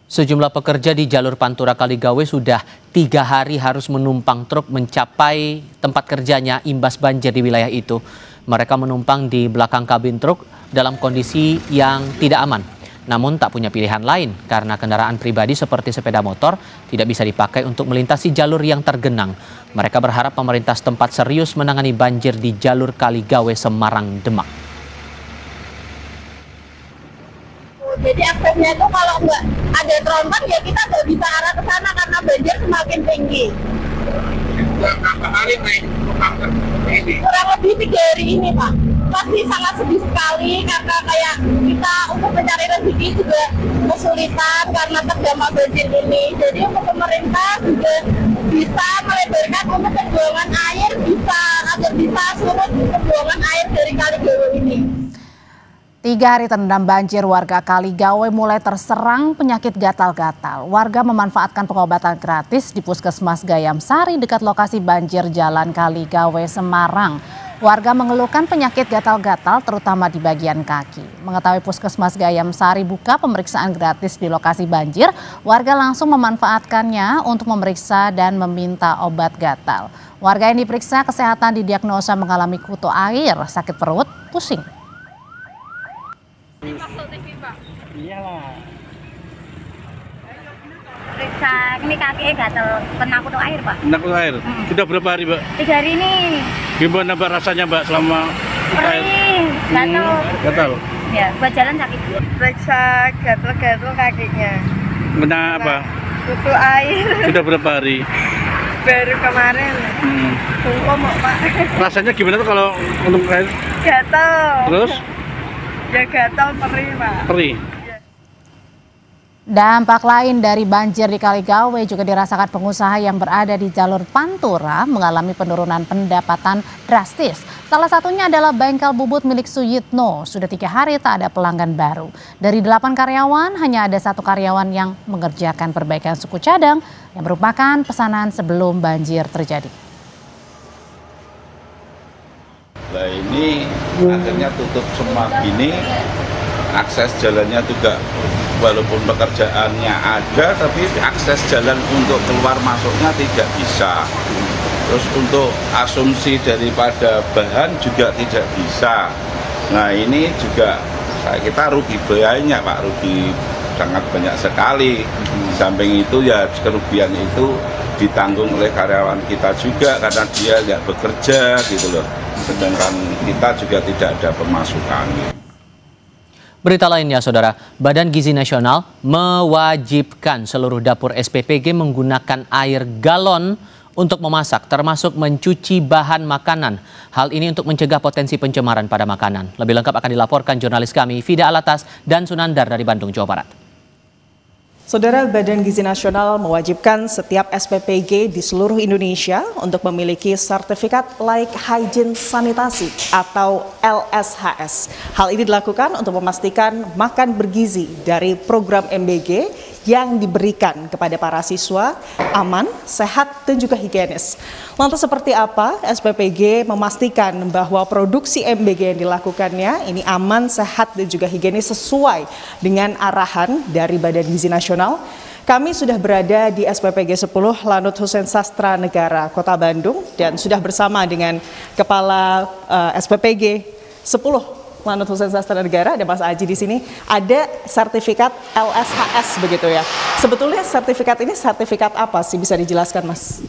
Sejumlah pekerja di jalur Pantura Kaligawe sudah 3 hari harus menumpang truk mencapai tempat kerjanya imbas banjir di wilayah itu. Mereka menumpang di belakang kabin truk dalam kondisi yang tidak aman. Namun tak punya pilihan lain karena kendaraan pribadi seperti sepeda motor tidak bisa dipakai untuk melintasi jalur yang tergenang. Mereka berharap pemerintah setempat serius menangani banjir di jalur Kaligawe Semarang Demak. Jadi aksesnya itu kalau nggak ada terombang ya kita nggak bisa arah ke sana karena banjir semakin tinggi. Kurang lebih 3 hari ini Pak. Pasti sangat sedih sekali karena kayak kita untuk mencari rezeki juga kesulitan karena terdampak banjir ini. Jadi untuk pemerintah juga bisa melebarkan untuk pembuangan air agar bisa surut pembuangan air dari Kaligawe ini. 3 hari terendam banjir, warga Kaligawe mulai terserang penyakit gatal-gatal. Warga memanfaatkan pengobatan gratis di Puskesmas Gayam Sari dekat lokasi banjir Jalan Kaligawe, Semarang. Warga mengeluhkan penyakit gatal-gatal terutama di bagian kaki. Mengetahui Puskesmas Gayam Sari buka pemeriksaan gratis di lokasi banjir, warga langsung memanfaatkannya untuk memeriksa dan meminta obat gatal. Warga yang diperiksa kesehatan didiagnosa mengalami kutu air, sakit perut, pusing. Iyalah. Periksa ini kakinya gatel, kena kutu air Pak. Kena kutu air? Sudah berapa hari Mbak? 3 hari ini. Gimana Mbak rasanya Mbak selama air? Gatel. Gatel? Ya, buat jalan sakit. Periksa gatel-gatel kakinya. Kena apa? Kutu air. Sudah berapa hari? Baru kemarin. Bungkuk Pak. Rasanya gimana tuh kalau untuk air? Gatel. Terus? Ya gatal perih Pak. Perih. Dampak lain dari banjir di Kaligawe juga dirasakan pengusaha yang berada di jalur Pantura mengalami penurunan pendapatan drastis. Salah satunya adalah bengkel bubut milik Suyitno. Sudah 3 hari tak ada pelanggan baru. Dari 8 karyawan hanya ada 1 karyawan yang mengerjakan perbaikan suku cadang yang merupakan pesanan sebelum banjir terjadi. Nah ini akhirnya tutup semua gini, akses jalannya juga walaupun pekerjaannya ada tapi akses jalan untuk keluar masuknya tidak bisa. Terus untuk asumsi daripada bahan juga tidak bisa. Nah ini juga kita rugi banyak Pak, rugi sangat banyak sekali. Di samping itu ya kerugian itu ditanggung oleh karyawan kita juga karena dia nggak bekerja gitu loh. Sedangkan kita juga tidak ada pemasukan. Berita lainnya, Saudara, Badan Gizi Nasional mewajibkan seluruh dapur SPPG menggunakan air galon untuk memasak, termasuk mencuci bahan makanan. Hal ini untuk mencegah potensi pencemaran pada makanan. Lebih lengkap akan dilaporkan jurnalis kami, Fida Alatas dan Sunandar dari Bandung, Jawa Barat. Saudara, Badan Gizi Nasional mewajibkan setiap SPPG di seluruh Indonesia untuk memiliki sertifikat Layak Hygiene Sanitasi atau LSHS. Hal ini dilakukan untuk memastikan makan bergizi dari program MBG yang diberikan kepada para siswa aman, sehat, dan juga higienis. Lantas seperti apa SPPG memastikan bahwa produksi MBG yang dilakukannya ini aman, sehat, dan juga higienis sesuai dengan arahan dari Badan Gizi Nasional? Kami sudah berada di SPPG 10 Lanut Hussein Sastra Negara, Kota Bandung, dan sudah bersama dengan Kepala SPPG 10 Lanut Hussein Sastra Negara, ada Mas Aji di sini. Ada sertifikat LSHS begitu ya. Sebetulnya sertifikat ini sertifikat apa sih, bisa dijelaskan Mas?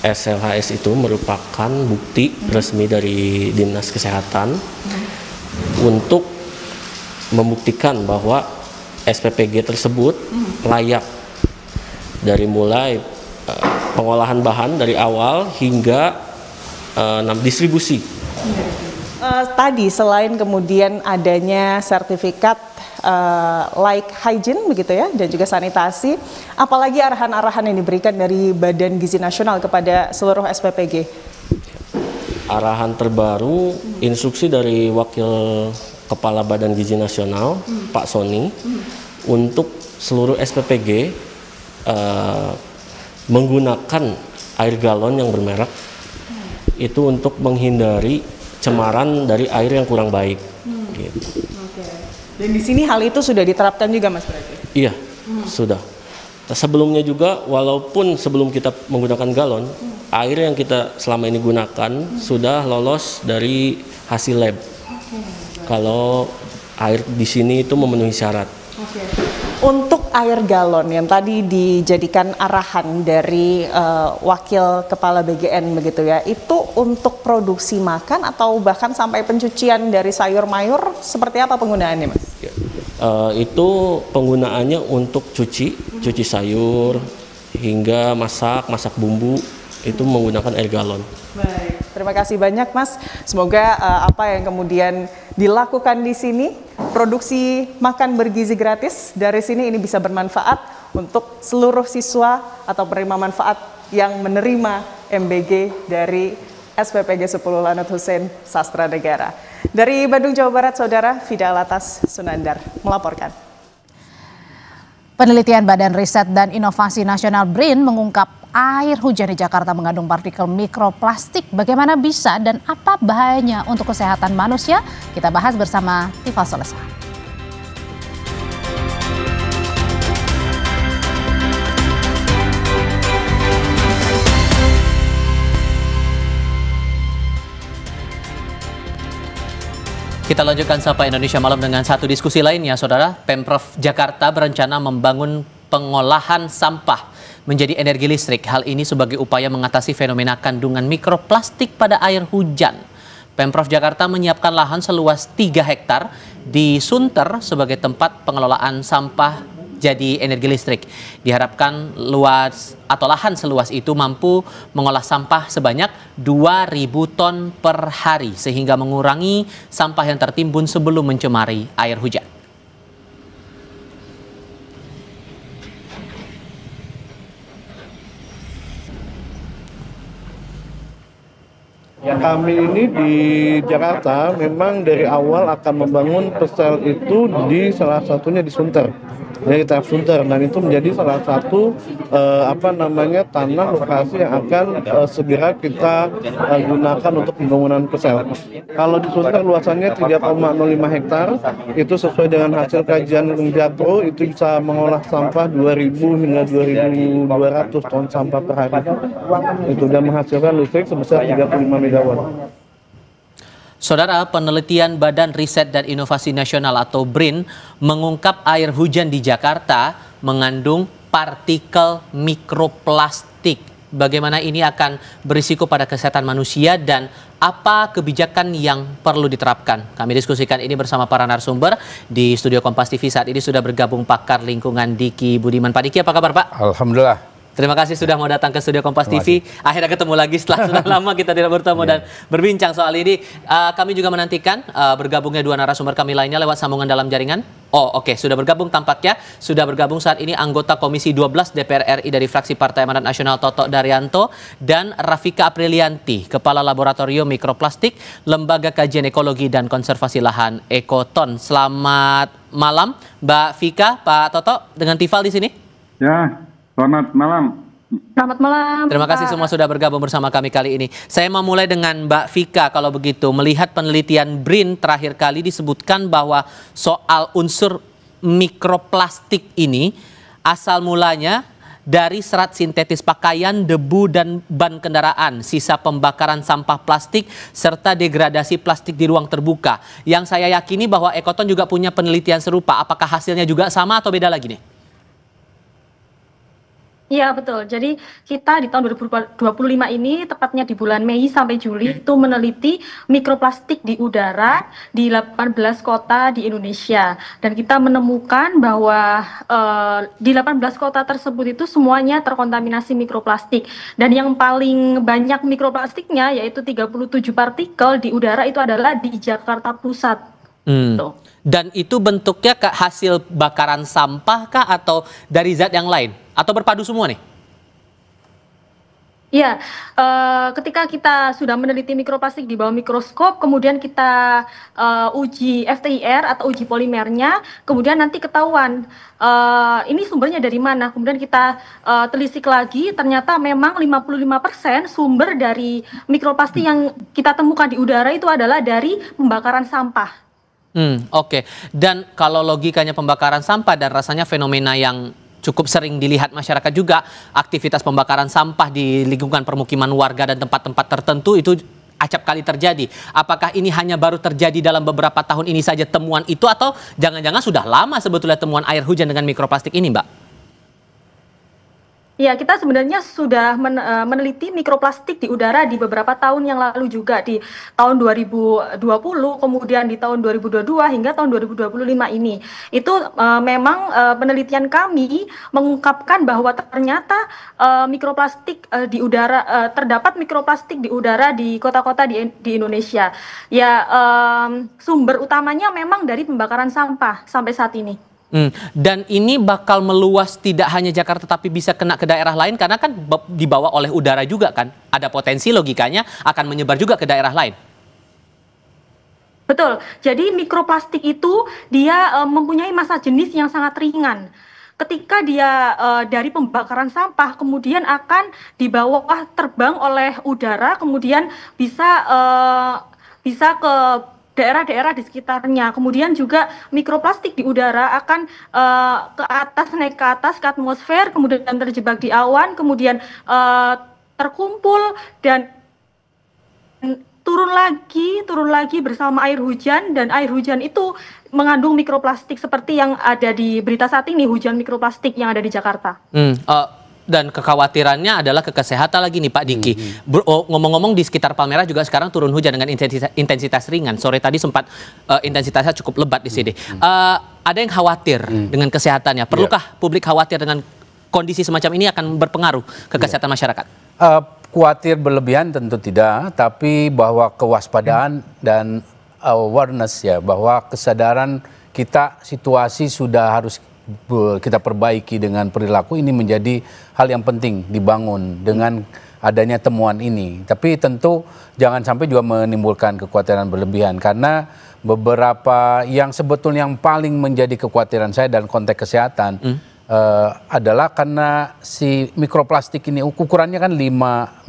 SLHS itu merupakan bukti resmi dari Dinas Kesehatan untuk membuktikan bahwa SPPG tersebut layak dari mulai pengolahan bahan dari awal hingga distribusi. Tadi selain kemudian adanya sertifikat Layak Hygiene begitu ya, dan juga sanitasi, apalagi arahan-arahan yang diberikan dari Badan Gizi Nasional kepada seluruh SPPG? arahan terbaru, instruksi dari Wakil Kepala Badan Gizi Nasional, Pak Soni, untuk seluruh SPPG menggunakan air galon yang bermerek itu untuk menghindari cemaran dari air yang kurang baik. Gitu. Dan di sini hal itu sudah diterapkan juga, Mas berarti? Iya, sudah. Sebelumnya juga, walaupun sebelum kita menggunakan galon, air yang kita selama ini gunakan sudah lolos dari hasil lab. Kalau air di sini itu memenuhi syarat. Untuk air galon yang tadi dijadikan arahan dari Wakil Kepala BGN begitu ya, itu untuk produksi makan atau bahkan sampai pencucian dari sayur mayur, seperti apa penggunaannya, Mas? Itu penggunaannya untuk cuci sayur hingga masak bumbu itu menggunakan air galon. Baik, terima kasih banyak, Mas. Semoga apa yang kemudian dilakukan di sini, produksi makan bergizi gratis dari sini ini bisa bermanfaat untuk seluruh siswa atau penerima manfaat yang menerima MBG dari SPPG 10 Lanut Hussein Sastra Negara. Dari Bandung, Jawa Barat, Saudara Fida Alatas Sunandar melaporkan. Penelitian Badan Riset dan Inovasi Nasional BRIN mengungkap air hujan di Jakarta mengandung partikel mikroplastik. Bagaimana bisa dan apa bahayanya untuk kesehatan manusia? Kita bahas bersama Tifa Solesa. Kita lanjutkan Sapa Indonesia Malam dengan satu diskusi lainnya, Saudara. Pemprov Jakarta berencana membangun pengolahan sampah menjadi energi listrik. Hal ini sebagai upaya mengatasi fenomena kandungan mikroplastik pada air hujan. Pemprov Jakarta menyiapkan lahan seluas 3 hektar di Sunter sebagai tempat pengelolaan sampah jadi energi listrik. Diharapkan lahan seluas itu mampu mengolah sampah sebanyak 2.000 ton per hari sehingga mengurangi sampah yang tertimbun sebelum mencemari air hujan. Ya, kami ini di Jakarta memang dari awal akan membangun pesel itu di salah satunya di Sunter. Dari tahap Sunter, dan itu menjadi salah satu tanah lokasi yang akan segera kita gunakan untuk pembangunan pesel. Kalau di Sunter luasannya 3,05 hektar, itu sesuai dengan hasil kajian Jatro itu bisa mengolah sampah 2.000 hingga 2.200 ton sampah per hari. Itu dan menghasilkan listrik sebesar 35 megawatt. Saudara, penelitian Badan Riset dan Inovasi Nasional atau BRIN mengungkap air hujan di Jakarta mengandung partikel mikroplastik. Bagaimana ini akan berisiko pada kesehatan manusia dan apa kebijakan yang perlu diterapkan? Kami diskusikan ini bersama para narasumber di studio Kompas TV. Saat ini sudah bergabung pakar lingkungan Diki Budiman. Pak Diki, apa kabar, Pak? Alhamdulillah. Terima kasih sudah mau datang ke studio Kompas TV. Akhirnya ketemu lagi setelah sudah lama kita tidak bertemu dan berbincang soal ini. Kami juga menantikan bergabungnya dua narasumber kami lainnya lewat sambungan dalam jaringan. Oke, sudah bergabung tampaknya. Sudah bergabung saat ini anggota Komisi 12 DPR RI dari fraksi Partai Amanat Nasional Toto Daryanto dan Rafika Aprilianti, Kepala Laboratorium Mikroplastik Lembaga Kajian Ekologi dan Konservasi Lahan Ekoton. Selamat malam, Mbak Vika, Pak Toto, dengan Tifal di sini. Ya. Selamat malam. Selamat malam. Terima kasih semua sudah bergabung bersama kami kali ini. Saya mau mulai dengan Mbak Vika kalau begitu. Melihat penelitian BRIN terakhir kali disebutkan bahwa soal unsur mikroplastik ini asal mulanya dari serat sintetis pakaian, debu dan ban kendaraan, sisa pembakaran sampah plastik, serta degradasi plastik di ruang terbuka. Yang saya yakini bahwa Ekoton juga punya penelitian serupa. Apakah hasilnya juga sama atau beda lagi nih? Iya betul, jadi kita di tahun 2025 ini, tepatnya di bulan Mei sampai Juli, itu meneliti mikroplastik di udara di 18 kota di Indonesia. Dan kita menemukan bahwa di 18 kota tersebut itu semuanya terkontaminasi mikroplastik. Dan yang paling banyak mikroplastiknya yaitu 37 partikel di udara itu adalah di Jakarta Pusat. Dan itu bentuknya ke hasil bakaran sampah kah atau dari zat yang lain? Atau berpadu semua nih? Iya, ketika kita sudah meneliti mikroplastik di bawah mikroskop, kemudian kita uji FTIR atau uji polimernya, kemudian nanti ketahuan ini sumbernya dari mana. Kemudian kita telisik lagi, ternyata memang 55% sumber dari mikroplastik yang kita temukan di udara itu adalah dari pembakaran sampah. Oke. Dan kalau logikanya pembakaran sampah dan rasanya fenomena yang cukup sering dilihat masyarakat juga, aktivitas pembakaran sampah di lingkungan permukiman warga dan tempat-tempat tertentu itu acap kali terjadi. Apakah ini hanya baru terjadi dalam beberapa tahun ini saja temuan itu, atau jangan-jangan sudah lama sebetulnya temuan air hujan dengan mikroplastik ini, Mbak? Ya, kita sebenarnya sudah meneliti mikroplastik di udara di beberapa tahun yang lalu juga, di tahun 2020, kemudian di tahun 2022 hingga tahun 2025 ini. Itu memang penelitian kami mengungkapkan bahwa ternyata mikroplastik di udara, terdapat mikroplastik di udara di kota-kota di Indonesia. Ya, sumber utamanya memang dari pembakaran sampah sampai saat ini. Dan ini bakal meluas tidak hanya Jakarta tapi bisa kena ke daerah lain karena kan dibawa oleh udara juga kan. Ada potensi logikanya akan menyebar juga ke daerah lain. Betul. Jadi mikroplastik itu dia mempunyai massa jenis yang sangat ringan. Ketika dia dari pembakaran sampah kemudian akan dibawa terbang oleh udara, kemudian bisa ke daerah-daerah di sekitarnya. Kemudian juga mikroplastik di udara akan naik ke atas ke atmosfer, kemudian terjebak di awan, kemudian terkumpul dan turun lagi bersama air hujan, dan air hujan itu mengandung mikroplastik seperti yang ada di berita saat ini, hujan mikroplastik yang ada di Jakarta. Dan kekhawatirannya adalah ke kesehatan lagi nih Pak Diki. Ngomong-ngomong di sekitar Palmerah juga sekarang turun hujan dengan intensitas ringan. Sore tadi sempat intensitasnya cukup lebat di sini. Ada yang khawatir dengan kesehatannya. Perlukah publik khawatir dengan kondisi semacam ini akan berpengaruh ke kesehatan masyarakat? Khawatir berlebihan tentu tidak, tapi bahwa kewaspadaan dan awareness ya, bahwa kesadaran kita situasi sudah harus kita perbaiki dengan perilaku ini menjadi hal yang penting dibangun dengan adanya temuan ini. Tapi tentu jangan sampai juga menimbulkan kekhawatiran berlebihan, karena beberapa yang sebetulnya yang paling menjadi kekhawatiran saya dalam konteks kesehatan adalah karena si mikroplastik ini ukurannya kan 5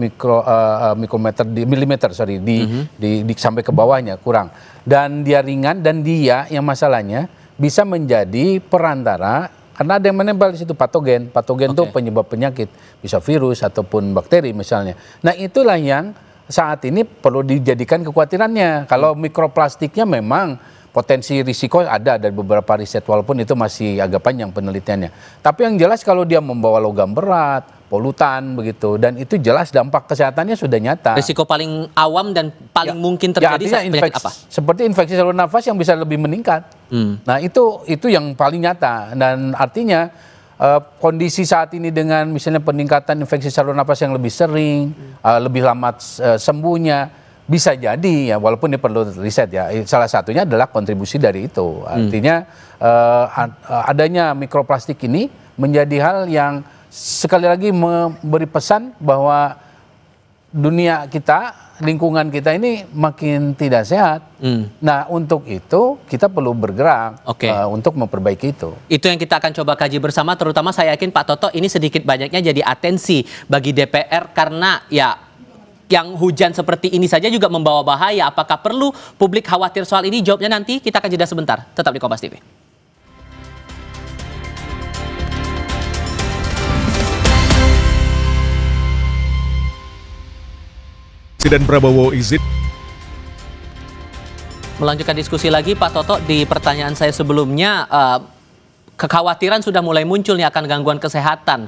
mikrometer di milimeter sampai ke bawahnya kurang, dan dia ringan, dan dia yang masalahnya bisa menjadi perantara karena ada yang menempel di situ patogen itu penyebab penyakit, bisa virus ataupun bakteri misalnya. Nah itulah yang saat ini perlu dijadikan kekhawatirannya. Kalau mikroplastiknya memang potensi risiko ada dari beberapa riset, walaupun itu masih agak panjang penelitiannya. Tapi yang jelas kalau dia membawa logam berat, polutan begitu, dan itu jelas dampak kesehatannya sudah nyata. Risiko paling awam dan paling mungkin terjadi penyakit apa? Seperti infeksi saluran nafas yang bisa lebih meningkat. Nah itu yang paling nyata, dan artinya kondisi saat ini dengan misalnya peningkatan infeksi saluran nafas yang lebih sering, lebih lama sembuhnya, bisa jadi ya, walaupun ini perlu riset ya. Salah satunya adalah kontribusi dari itu. Artinya adanya mikroplastik ini menjadi hal yang sekali lagi memberi pesan bahwa dunia kita, lingkungan kita ini makin tidak sehat. Nah untuk itu kita perlu bergerak untuk memperbaiki itu. Itu yang kita akan coba kaji bersama, terutama saya yakin Pak Toto ini sedikit banyaknya jadi atensi bagi DPR, karena ya yang hujan seperti ini saja juga membawa bahaya. Apakah perlu publik khawatir soal ini? Jawabnya nanti, kita akan jeda sebentar. Tetap di Kompas TV. Presiden Prabowo izin. Melanjutkan diskusi lagi Pak Toto, di pertanyaan saya sebelumnya, kekhawatiran sudah mulai muncul nih akan gangguan kesehatan,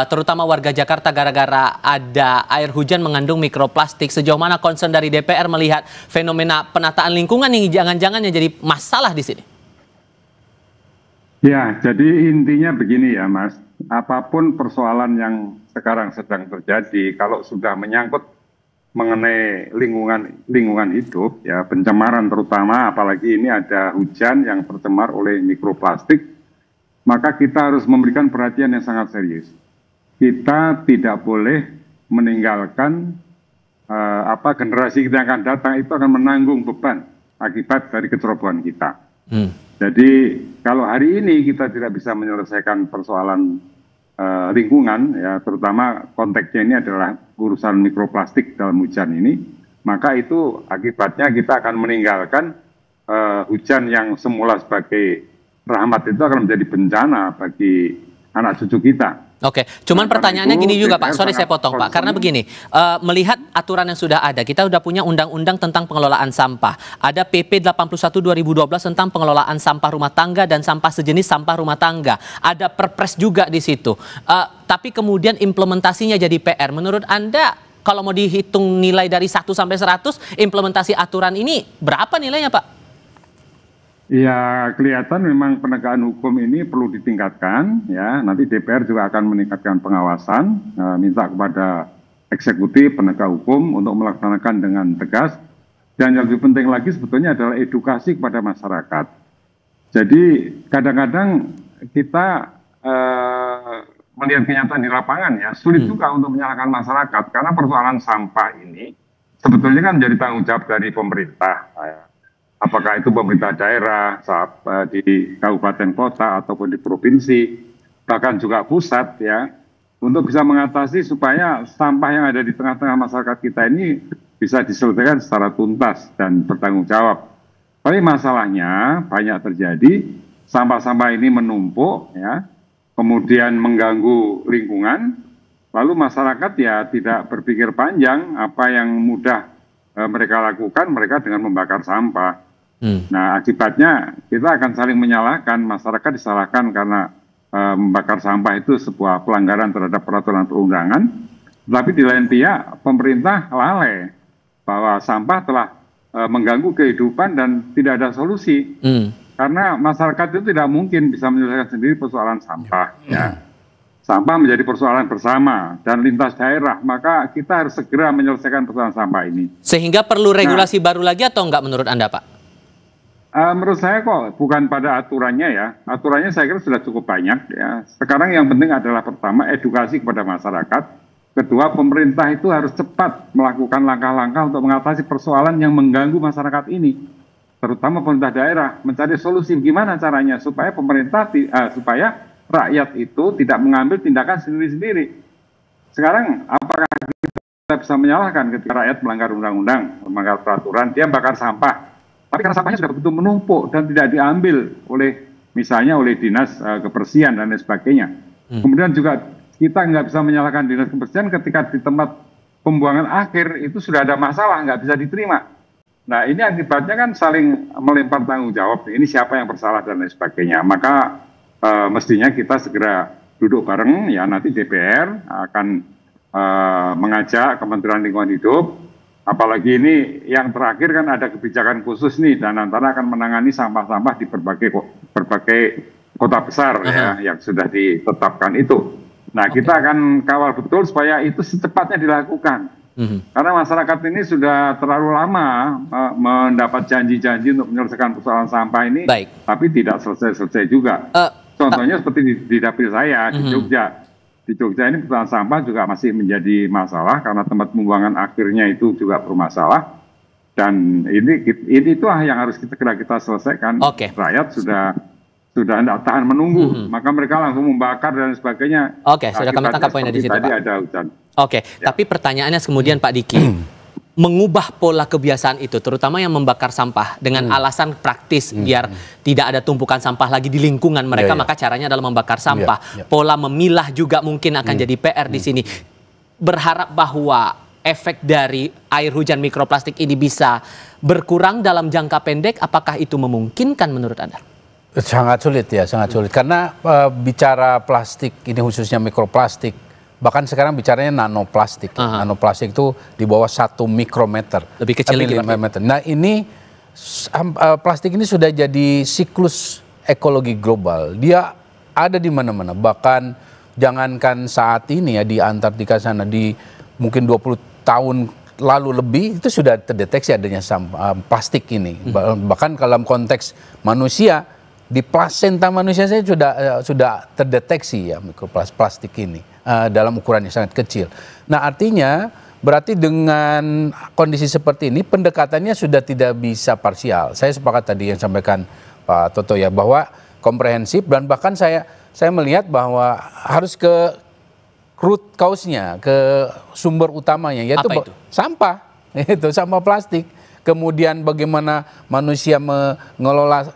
terutama warga Jakarta gara-gara ada air hujan mengandung mikroplastik. Sejauh mana concern dari DPR melihat fenomena penataan lingkungan yang jangan-jangan yang jadi masalah di sini? Ya, jadi intinya begini ya Mas, apapun persoalan yang sekarang sedang terjadi, kalau sudah menyangkut mengenai lingkungan hidup ya, pencemaran terutama, apalagi ini ada hujan yang tercemar oleh mikroplastik, maka kita harus memberikan perhatian yang sangat serius. Kita tidak boleh meninggalkan generasi kita yang akan datang itu akan menanggung beban akibat dari kecerobohan kita. Jadi kalau hari ini kita tidak bisa menyelesaikan persoalan lingkungan, ya terutama konteksnya ini adalah urusan mikroplastik dalam hujan ini, maka itu akibatnya kita akan meninggalkan hujan yang semula sebagai rahmat itu akan menjadi bencana bagi anak cucu kita. Oke, cuman pertanyaannya gini juga Pak, sorry saya potong Pak, karena begini, melihat aturan yang sudah ada, kita sudah punya undang-undang tentang pengelolaan sampah, ada PP 81 2012 tentang pengelolaan sampah rumah tangga dan sampah sejenis sampah rumah tangga, ada Perpres juga di situ, tapi kemudian implementasinya jadi PR. Menurut Anda, kalau mau dihitung nilai dari 1 sampai 100, implementasi aturan ini berapa nilainya Pak? Ya, kelihatan memang penegakan hukum ini perlu ditingkatkan, ya. Nanti DPR juga akan meningkatkan pengawasan, minta kepada eksekutif, penegak hukum untuk melaksanakan dengan tegas. Dan yang lebih penting lagi sebetulnya adalah edukasi kepada masyarakat. Jadi kadang-kadang kita melihat kenyataan di lapangan, ya, sulit juga untuk menyalahkan masyarakat karena persoalan sampah ini sebetulnya kan menjadi tanggung jawab dari pemerintah. Ya. Apakah itu pemerintah daerah, di kabupaten kota ataupun di provinsi, bahkan juga pusat, ya, untuk bisa mengatasi supaya sampah yang ada di tengah-tengah masyarakat kita ini bisa diselesaikan secara tuntas dan bertanggung jawab. Tapi masalahnya banyak terjadi, sampah-sampah ini menumpuk, ya, kemudian mengganggu lingkungan, lalu masyarakat ya tidak berpikir panjang, apa yang mudah mereka lakukan, mereka dengan membakar sampah. Nah, akibatnya kita akan saling menyalahkan, masyarakat disalahkan karena membakar sampah itu sebuah pelanggaran terhadap peraturan perundangan, tapi di lain pihak pemerintah lalai bahwa sampah telah mengganggu kehidupan dan tidak ada solusi. Karena masyarakat itu tidak mungkin bisa menyelesaikan sendiri persoalan sampah. Ya. Sampah menjadi persoalan bersama dan lintas daerah, maka kita harus segera menyelesaikan persoalan sampah ini. Sehingga perlu regulasi baru lagi atau enggak menurut Anda, Pak? Menurut saya kok bukan pada aturannya, ya. Aturannya saya kira sudah cukup banyak, ya. Sekarang yang penting adalah pertama edukasi kepada masyarakat. Kedua, pemerintah itu harus cepat melakukan langkah-langkah untuk mengatasi persoalan yang mengganggu masyarakat ini. Terutama pemerintah daerah mencari solusi gimana caranya supaya supaya rakyat itu tidak mengambil tindakan sendiri-sendiri. Sekarang apakah kita bisa menyalahkan ketika rakyat melanggar undang-undang, melanggar peraturan, dia bakar sampah. Tapi karena sampahnya sudah begitu menumpuk dan tidak diambil misalnya oleh dinas kebersihan dan lain sebagainya. Kemudian juga kita nggak bisa menyalahkan dinas kebersihan ketika di tempat pembuangan akhir itu sudah ada masalah, nggak bisa diterima. Nah, ini akibatnya kan saling melempar tanggung jawab. Ini siapa yang bersalah dan lain sebagainya. Maka mestinya kita segera duduk bareng, ya, nanti DPR akan mengajak Kementerian Lingkungan Hidup. Apalagi ini yang terakhir kan ada kebijakan khusus nih, dan antara akan menangani sampah-sampah di berbagai kota besar, ya, yang sudah ditetapkan itu. Nah, kita akan kawal betul supaya itu secepatnya dilakukan. Karena masyarakat ini sudah terlalu lama mendapat janji-janji untuk menyelesaikan persoalan sampah ini, tapi tidak selesai-selesai juga. Contohnya seperti di dapil saya di Jogja. Di Jogja ini persoalan sampah juga masih menjadi masalah karena tempat pembuangan akhirnya itu juga bermasalah. Dan ini itulah yang harus kita selesaikan. Rakyat sudah tidak tahan menunggu, maka mereka langsung membakar dan sebagainya. Sudah kami tangkap poinnya di situ, Pak. Ada hujan. Tapi pertanyaannya kemudian Pak Diki, mengubah pola kebiasaan itu, terutama yang membakar sampah dengan alasan praktis biar tidak ada tumpukan sampah lagi di lingkungan mereka, maka caranya adalah membakar sampah. Pola memilah juga mungkin akan jadi PR di sini. Berharap bahwa efek dari air hujan mikroplastik ini bisa berkurang dalam jangka pendek, apakah itu memungkinkan menurut Anda? Sangat sulit, ya, sangat sulit. Karena bicara plastik ini khususnya mikroplastik, bahkan sekarang bicaranya nanoplastik. Nanoplastik itu di bawah 1 mikrometer. Lebih kecil lagi. Nah, ini plastik ini sudah jadi siklus ekologi global. Dia ada di mana-mana. Bahkan jangankan saat ini, ya, di Antartika sana, di mungkin 20 tahun lalu lebih itu sudah terdeteksi adanya plastik ini. Bahkan dalam konteks manusia di plasenta manusia saya sudah terdeteksi ya mikroplastik ini dalam ukuran yang sangat kecil. Nah, artinya berarti dengan kondisi seperti ini pendekatannya sudah tidak bisa parsial. Saya sepakat tadi yang sampaikan Pak Toto ya, bahwa komprehensif, dan bahkan saya melihat bahwa harus ke root cause-nya, ke sumber utamanya, yaitu sampah, itu sampah plastik. Kemudian bagaimana manusia mengelola,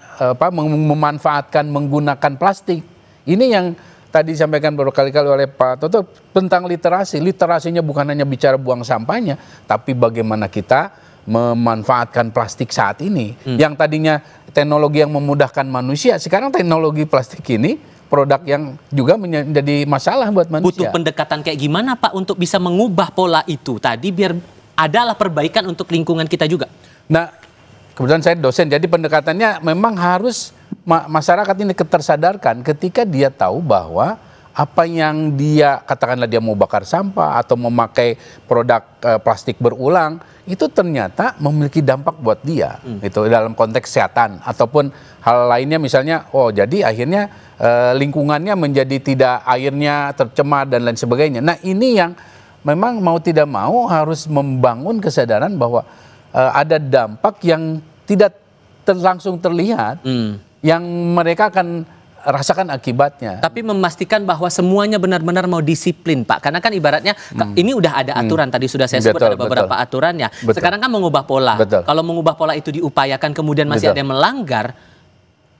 memanfaatkan, menggunakan plastik. Ini yang tadi disampaikan berkali-kali oleh Pak Toto tentang literasi. Literasinya bukan hanya bicara buang sampahnya, tapi bagaimana kita memanfaatkan plastik saat ini. Yang tadinya teknologi yang memudahkan manusia, sekarang teknologi plastik ini produk yang juga menjadi masalah buat manusia. Butuh pendekatan kayak gimana Pak untuk bisa mengubah pola itu tadi biar adalah perbaikan untuk lingkungan kita juga? Nah, kebetulan saya dosen, jadi pendekatannya memang harus masyarakat ini tersadarkan ketika dia tahu bahwa apa yang dia, katakanlah dia mau bakar sampah atau memakai produk plastik berulang, itu ternyata memiliki dampak buat dia. Itu dalam konteks kesehatan ataupun hal lainnya, misalnya jadi akhirnya lingkungannya menjadi tidak, airnya tercemar dan lain sebagainya. Nah, ini yang memang mau tidak mau harus membangun kesadaran bahwa ada dampak yang tidak langsung terlihat, yang mereka akan rasakan akibatnya. Tapi memastikan bahwa semuanya benar-benar mau disiplin Pak. Karena kan ibaratnya ini udah ada aturan, tadi sudah saya sebut ada beberapa aturannya. Sekarang kan mengubah pola. Kalau mengubah pola itu diupayakan kemudian masih ada yang melanggar,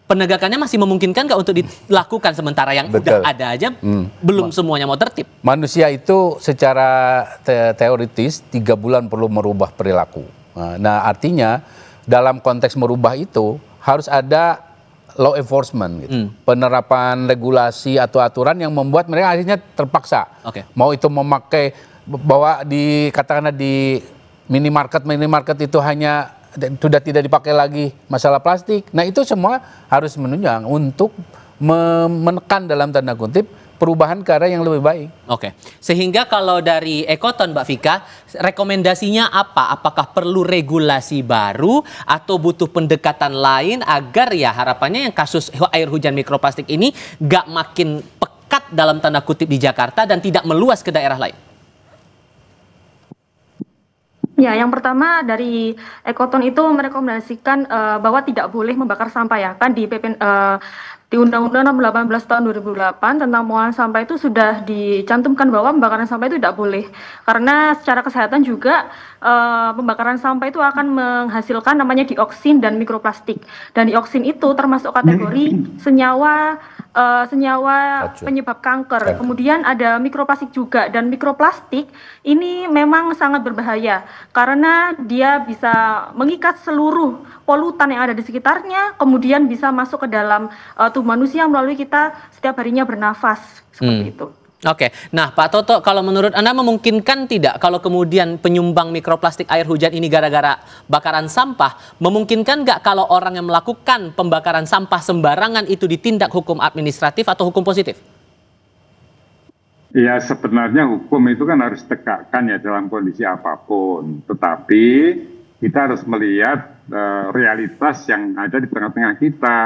penegakannya masih memungkinkan nggak untuk dilakukan, sementara yang udah ada aja belum semuanya mau tertib. Manusia itu secara teoritis 3 bulan perlu merubah perilaku. Nah, artinya dalam konteks merubah itu harus ada law enforcement, gitu. Penerapan regulasi atau aturan yang membuat mereka akhirnya terpaksa. Mau itu memakai, bahwa di katakanlah di minimarket itu hanya sudah tidak dipakai lagi masalah plastik. Nah, itu semua harus menunjang untuk menekan dalam tanda kutip perubahan ke arah yang lebih baik. Sehingga kalau dari Ekoton Mbak Vika, rekomendasinya apa? Apakah perlu regulasi baru atau butuh pendekatan lain agar ya harapannya yang kasus air hujan mikroplastik ini gak makin pekat dalam tanda kutip di Jakarta dan tidak meluas ke daerah lain? Ya, yang pertama dari Ekoton itu merekomendasikan bahwa tidak boleh membakar sampah ya. Kan di di Undang-Undang 18 tahun 2008 tentang pengolahan sampah itu sudah dicantumkan bahwa pembakaran sampah itu tidak boleh. Karena secara kesehatan juga pembakaran sampah itu akan menghasilkan namanya dioksin dan mikroplastik. Dan dioksin itu termasuk kategori senyawa penyebab kanker. Kemudian ada mikroplastik juga, dan mikroplastik ini memang sangat berbahaya karena dia bisa mengikat seluruh polutan yang ada di sekitarnya, kemudian bisa masuk ke dalam tubuh manusia melalui kita setiap harinya bernafas, seperti itu. Nah Pak Toto, kalau menurut Anda memungkinkan tidak kalau kemudian penyumbang mikroplastik air hujan ini gara-gara bakaran sampah, memungkinkan nggak kalau orang yang melakukan pembakaran sampah sembarangan itu ditindak hukum administratif atau hukum positif? Ya, sebenarnya hukum itu kan harus tegakkan ya dalam kondisi apapun. Tetapi kita harus melihat realitas yang ada di tengah-tengah kita.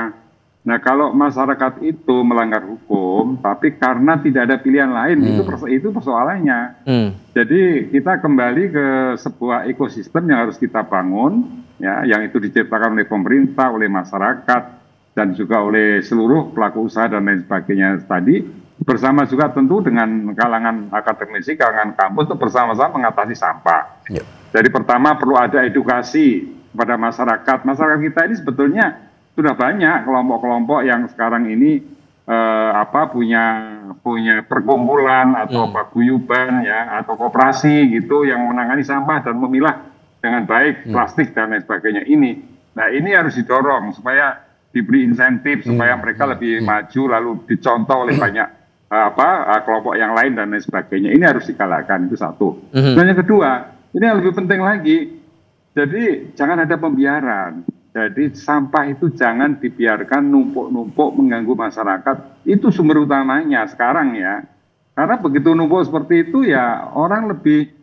Nah, kalau masyarakat itu melanggar hukum, tapi karena tidak ada pilihan lain, itu persoalannya. Jadi kita kembali ke sebuah ekosistem yang harus kita bangun, ya, yang itu diciptakan oleh pemerintah, oleh masyarakat, dan juga oleh seluruh pelaku usaha dan lain sebagainya tadi, bersama juga tentu dengan kalangan akademisi, kalangan kampus, untuk bersama-sama mengatasi sampah. Jadi pertama perlu ada edukasi kepada masyarakat. Masyarakat kita ini sebetulnya sudah banyak kelompok-kelompok yang sekarang ini punya perkumpulan atau paguyuban ya, atau koperasi gitu yang menangani sampah dan memilah dengan baik plastik dan lain sebagainya ini. Nah, ini harus didorong supaya diberi insentif supaya mereka lebih maju, lalu dicontoh oleh banyak kelompok yang lain dan lain sebagainya. Ini harus digalakkan, itu satu. Dan yang kedua, ini yang lebih penting lagi, jadi jangan ada pembiaran. Jadi sampah itu jangan dibiarkan numpuk-numpuk mengganggu masyarakat. Itu sumber utamanya sekarang ya. Karena begitu numpuk seperti itu ya orang lebih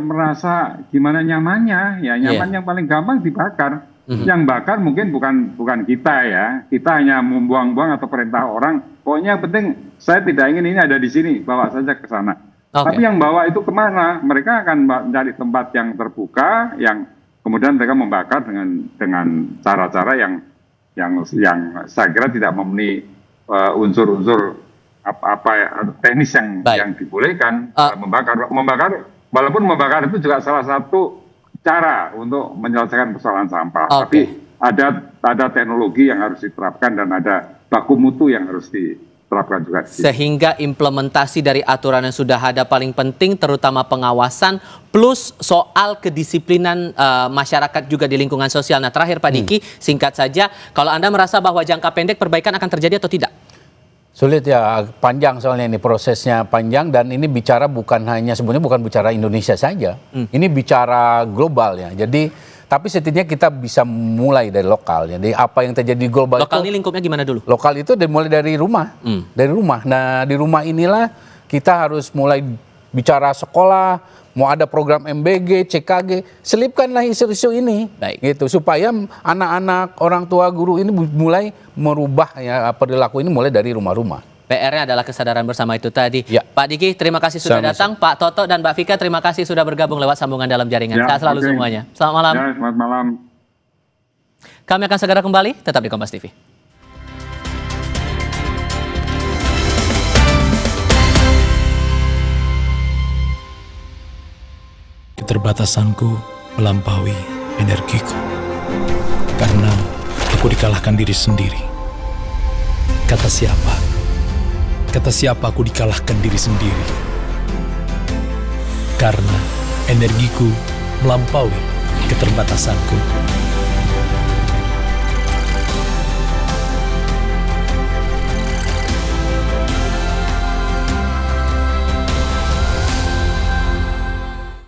merasa gimana nyamannya. Ya nyaman yang paling gampang dibakar. Yang bakar mungkin bukan kita ya, kita hanya membuang-buang atau perintah orang. Pokoknya penting saya tidak ingin ini ada di sini, bawa saja ke sana. Tapi yang bawa itu kemana? Mereka akan mencari tempat yang terbuka, yang kemudian mereka membakar dengan cara-cara yang saya kira tidak memenuhi unsur-unsur teknis yang dibolehkan. Membakar walaupun membakar itu juga salah satu cara untuk menyelesaikan persoalan sampah. Tapi ada teknologi yang harus diterapkan dan ada baku mutu yang harus diterapkan juga. Sehingga implementasi dari aturan yang sudah ada paling penting, terutama pengawasan plus soal kedisiplinan masyarakat juga di lingkungan sosial. Nah, terakhir Pak Diki, singkat saja, kalau Anda merasa bahwa jangka pendek perbaikan akan terjadi atau tidak? Sulit ya, panjang soalnya ini prosesnya panjang, dan ini bicara sebenarnya bukan bicara Indonesia saja. Ini bicara global ya. Jadi tapi setidaknya kita bisa mulai dari lokal. Jadi apa yang terjadi di global lokal ini lingkupnya gimana dulu? Lokal itu mulai dari rumah. Dari rumah. Nah, di rumah inilah kita harus mulai bicara sekolah, mau ada program MBG, CKG, selipkanlah isu-isu ini. Gitu, supaya anak-anak, orang tua, guru ini mulai merubah ya perilaku ini mulai dari rumah-rumah. PR-nya adalah kesadaran bersama itu tadi. Pak Diki, terima kasih sudah datang. Pak Toto dan Mbak Vika, terima kasih sudah bergabung lewat sambungan dalam jaringan. Sehat selalu semuanya. Selamat malam. Selamat malam. Kami akan segera kembali, tetap di Kompas TV. Keterbatasanku melampaui energiku. Karena aku dikalahkan diri sendiri. Kata siapa? Kata siapa aku dikalahkan diri sendiri? Karena energiku melampaui keterbatasanku.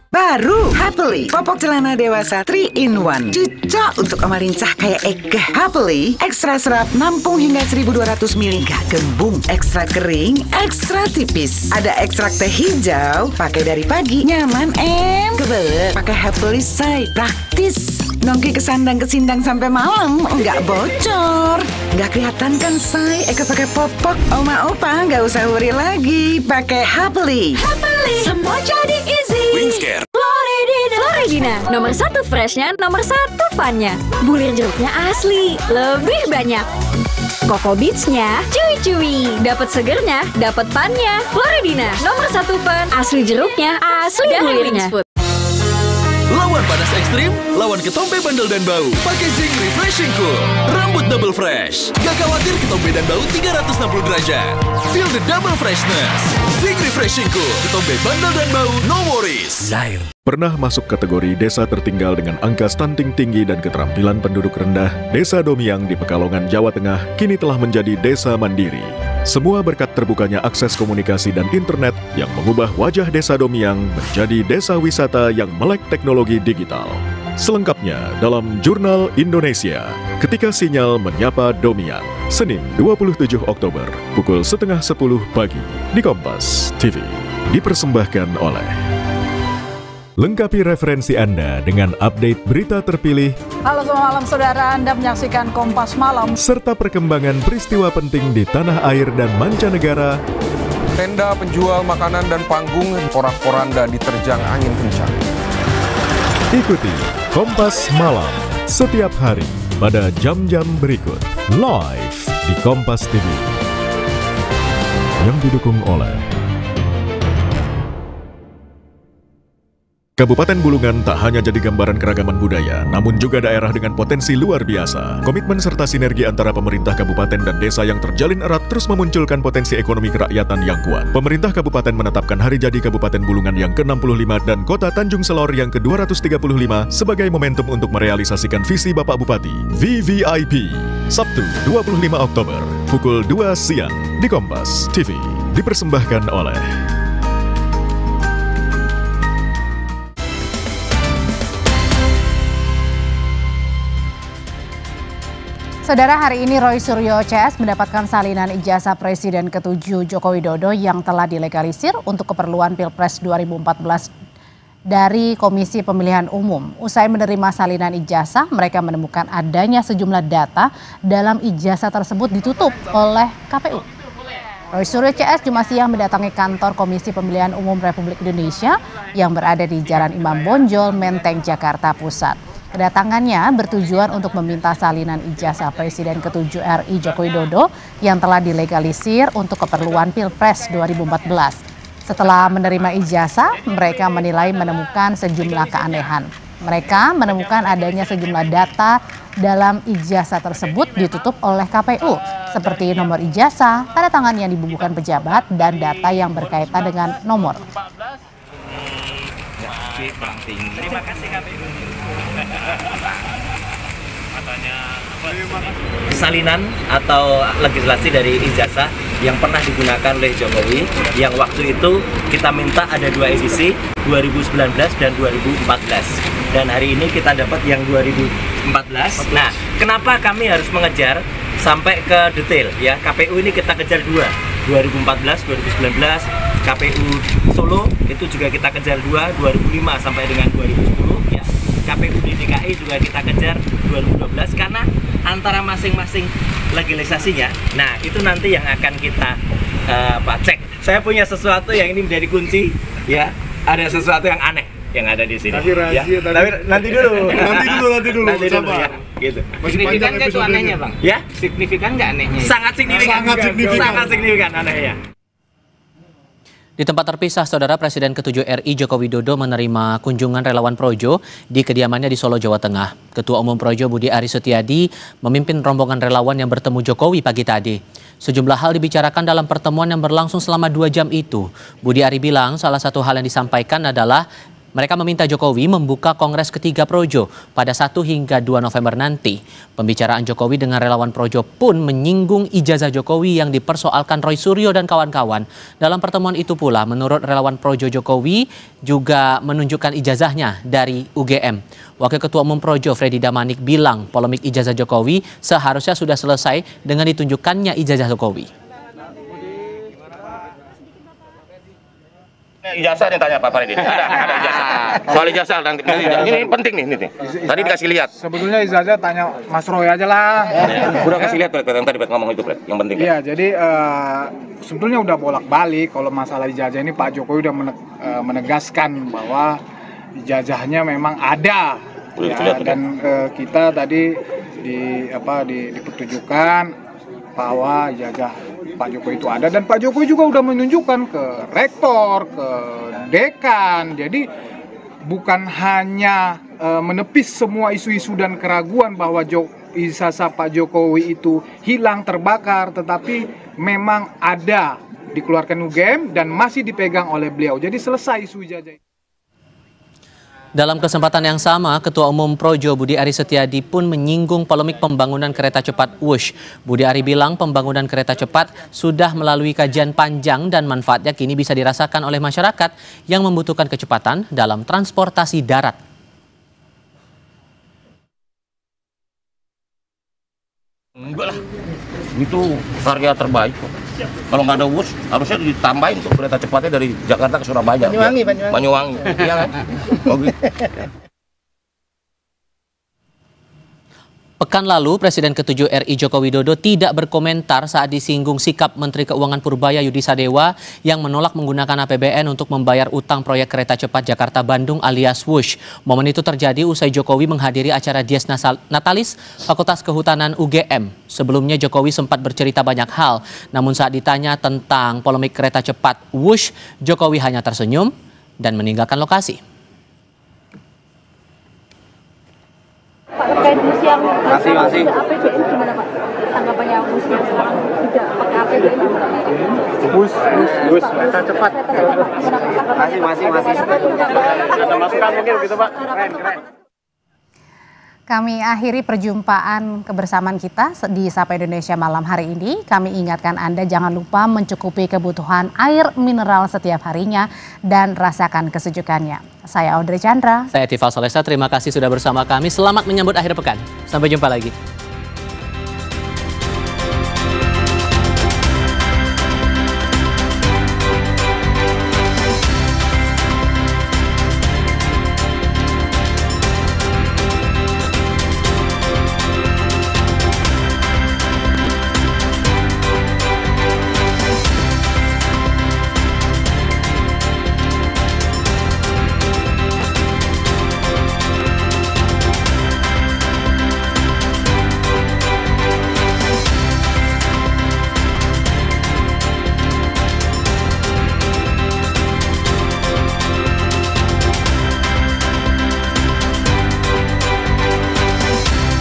Baru Happily popok celana dewasa 3-in-1, cocok untuk omalincah kayak Ega. Happily ekstra serat, nampung hingga 1200 ml. Gembung, ekstra kering, ekstra tipis. Ada ekstrak teh hijau, pakai dari pagi, nyaman kebelet. Pakai Happily say, praktis. Nongki kesandang-kesindang sampai malam, nggak bocor. Nggak kelihatan kan say, Eka pakai popok. Oma opa nggak usah worry lagi, pakai Happily. Happily, semua jadi easy. Wingscare Floridina, nomor 1 freshnya, nomor 1 funnya. Bulir jeruknya asli, lebih banyak. Coco Beats-nya cuy-cuy, dapat segernya, dapat funnya. Floridina, nomor 1 fun, asli jeruknya, asli bulirnya. Lawan panas ekstrim, lawan ketombe bandel dan bau. Pakai Zing Refreshing Cool. Rambut double fresh. Gak khawatir ketombe dan bau 360 derajat. Feel the double freshness. Zing Refreshing Cool. Ketombe bandel dan bau, no worries. Pernah masuk kategori desa tertinggal dengan angka stunting tinggi dan keterampilan penduduk rendah, Desa Domiang di Pekalongan, Jawa Tengah kini telah menjadi desa mandiri. Semua berkat terbukanya akses komunikasi dan internet yang mengubah wajah Desa Domiang menjadi desa wisata yang melek teknologi digital. Selengkapnya dalam Jurnal Indonesia, Ketika Sinyal Menyapa Domiang, Senin 27 Oktober, pukul 9:30 pagi di Kompas TV. Dipersembahkan oleh... Lengkapi referensi Anda dengan update berita terpilih. Halo selamat malam saudara, Anda menyaksikan Kompas Malam. Serta perkembangan peristiwa penting di tanah air dan mancanegara. Tenda penjual makanan dan panggung porak-poranda diterjang angin kencang. Ikuti Kompas Malam setiap hari pada jam-jam berikut. Live di Kompas TV. Yang didukung oleh Kabupaten Bulungan tak hanya jadi gambaran keragaman budaya, namun juga daerah dengan potensi luar biasa. Komitmen serta sinergi antara pemerintah kabupaten dan desa yang terjalin erat terus memunculkan potensi ekonomi kerakyatan yang kuat. Pemerintah kabupaten menetapkan hari jadi Kabupaten Bulungan yang ke-65 dan Kota Tanjung Selor yang ke-235 sebagai momentum untuk merealisasikan visi Bapak Bupati. VVIP, Sabtu 25 Oktober, pukul 2 siang di Kompas TV. Dipersembahkan oleh... Saudara, hari ini Roy Suryo CS mendapatkan salinan ijazah Presiden ke-7 Joko Widodo yang telah dilegalisir untuk keperluan Pilpres 2014 dari Komisi Pemilihan Umum. Usai menerima salinan ijazah, mereka menemukan adanya sejumlah data dalam ijazah tersebut ditutup oleh KPU. Roysuryo CS Jumat siang mendatangi kantor Komisi Pemilihan Umum Republik Indonesia yang berada di Jalan Imam Bonjol, Menteng, Jakarta Pusat. Kedatangannya bertujuan untuk meminta salinan ijazah Presiden ke-7 RI Joko Widodo yang telah dilegalisir untuk keperluan Pilpres 2014. Setelah menerima ijazah, mereka menilai menemukan sejumlah keanehan. Mereka menemukan adanya sejumlah data dalam ijazah tersebut ditutup oleh KPU, seperti nomor ijazah, tanda tangan yang dibubuhkan pejabat, dan data yang berkaitan dengan nomor. Terima kasih KPU. Salinan atau legislasi dari ijazah yang pernah digunakan oleh Jokowi, yang waktu itu kita minta ada 2 edisi, 2019 dan 2014. Dan hari ini kita dapat yang 2014. Nah, kenapa kami harus mengejar sampai ke detail ya? KPU ini kita kejar 2, 2014, 2019. KPU Solo itu juga kita kejar 2, 2005 sampai dengan 2010 ya. KPU di DKI juga kita kejar 2012 karena antara masing-masing legislasinya. Nah, itu nanti yang akan kita cek. Saya punya sesuatu yang ini menjadi kunci ya. Ada sesuatu yang aneh yang ada di sini. Tapi rahasia, ya. Tapi nanti dulu. nanti dulu ya. Gitu. Signifikan nggak itu anehnya, Bang? Ya? Signifikan nggak anehnya? Sangat signifikan anehnya. Di tempat terpisah, Saudara, Presiden ke-7 RI Joko Widodo menerima kunjungan relawan Projo di kediamannya di Solo, Jawa Tengah. Ketua Umum Projo Budi Aris Setiadi memimpin rombongan relawan yang bertemu Jokowi pagi tadi. Sejumlah hal dibicarakan dalam pertemuan yang berlangsung selama 2 jam itu. Budi Ari bilang salah satu hal yang disampaikan adalah mereka meminta Jokowi membuka Kongres ketiga Projo pada 1 hingga 2 November nanti. Pembicaraan Jokowi dengan relawan Projo pun menyinggung ijazah Jokowi yang dipersoalkan Roysuryo dan kawan-kawan. Dalam pertemuan itu pula, menurut relawan Projo, Jokowi juga menunjukkan ijazahnya dari UGM. Wakil Ketua Umum Projo Freddy Damanik bilang polemik ijazah Jokowi seharusnya sudah selesai dengan ditunjukkannya ijazah Jokowi. Ijazah yang tanya Pak Freddy. Ada ijazah. Soal ijazah nanti. Ini penting nih. Tadi dikasih lihat. Sebetulnya ijazah tanya Mas Roy aja lah. Udah kasih lihat yang tadi ngomong itu, Fred. Yang penting. Iya, jadi sebetulnya udah bolak-balik kalau masalah ijazah ini Pak Jokowi udah menegaskan bahwa ijazahnya memang ada. Ya, dan kita tadi dipertunjukkan bahwa ijazah Pak Jokowi itu ada, dan Pak Jokowi juga udah menunjukkan ke rektor, ke dekan. Jadi bukan hanya menepis semua isu-isu dan keraguan bahwa ijazah Pak Jokowi itu hilang, terbakar, tetapi memang ada dikeluarkan UGM dan masih dipegang oleh beliau. Jadi selesai isu ijazah. Dalam kesempatan yang sama, Ketua Umum Projo Budi Ari Setiadi pun menyinggung polemik pembangunan kereta cepat Wush. Budi Ari bilang pembangunan kereta cepat sudah melalui kajian panjang dan manfaatnya kini bisa dirasakan oleh masyarakat yang membutuhkan kecepatan dalam transportasi darat. Enggak lah, itu karya terbaik. Kalau nggak ada Wush, harusnya ditambahin tuh kereta cepatnya dari Jakarta ke Surabaya. Banyuwangi. Iya kan? Pekan lalu, Presiden ke-7 RI Joko Widodo tidak berkomentar saat disinggung sikap Menteri Keuangan Purbaya Yudi Sadewa yang menolak menggunakan APBN untuk membayar utang proyek kereta cepat Jakarta-Bandung alias Wush. Momen itu terjadi usai Jokowi menghadiri acara Dies Natalis Fakultas Kehutanan UGM. Sebelumnya Jokowi sempat bercerita banyak hal, namun saat ditanya tentang polemik kereta cepat Wush, Jokowi hanya tersenyum dan meninggalkan lokasi. Pak, terkait bus yang masih APBN gimana Pak? Tanggapannya bus yang sekarang tidak pakai APBN? Bus kereta cepat. Masih. Ada masukan mungkin begitu Pak? Keren. Kami akhiri perjumpaan kebersamaan kita di Sapa Indonesia malam hari ini. Kami ingatkan Anda jangan lupa mencukupi kebutuhan air mineral setiap harinya dan rasakan kesejukannya. Saya Audrey Chandra. Saya Tifal Solesa, terima kasih sudah bersama kami. Selamat menyambut akhir pekan. Sampai jumpa lagi.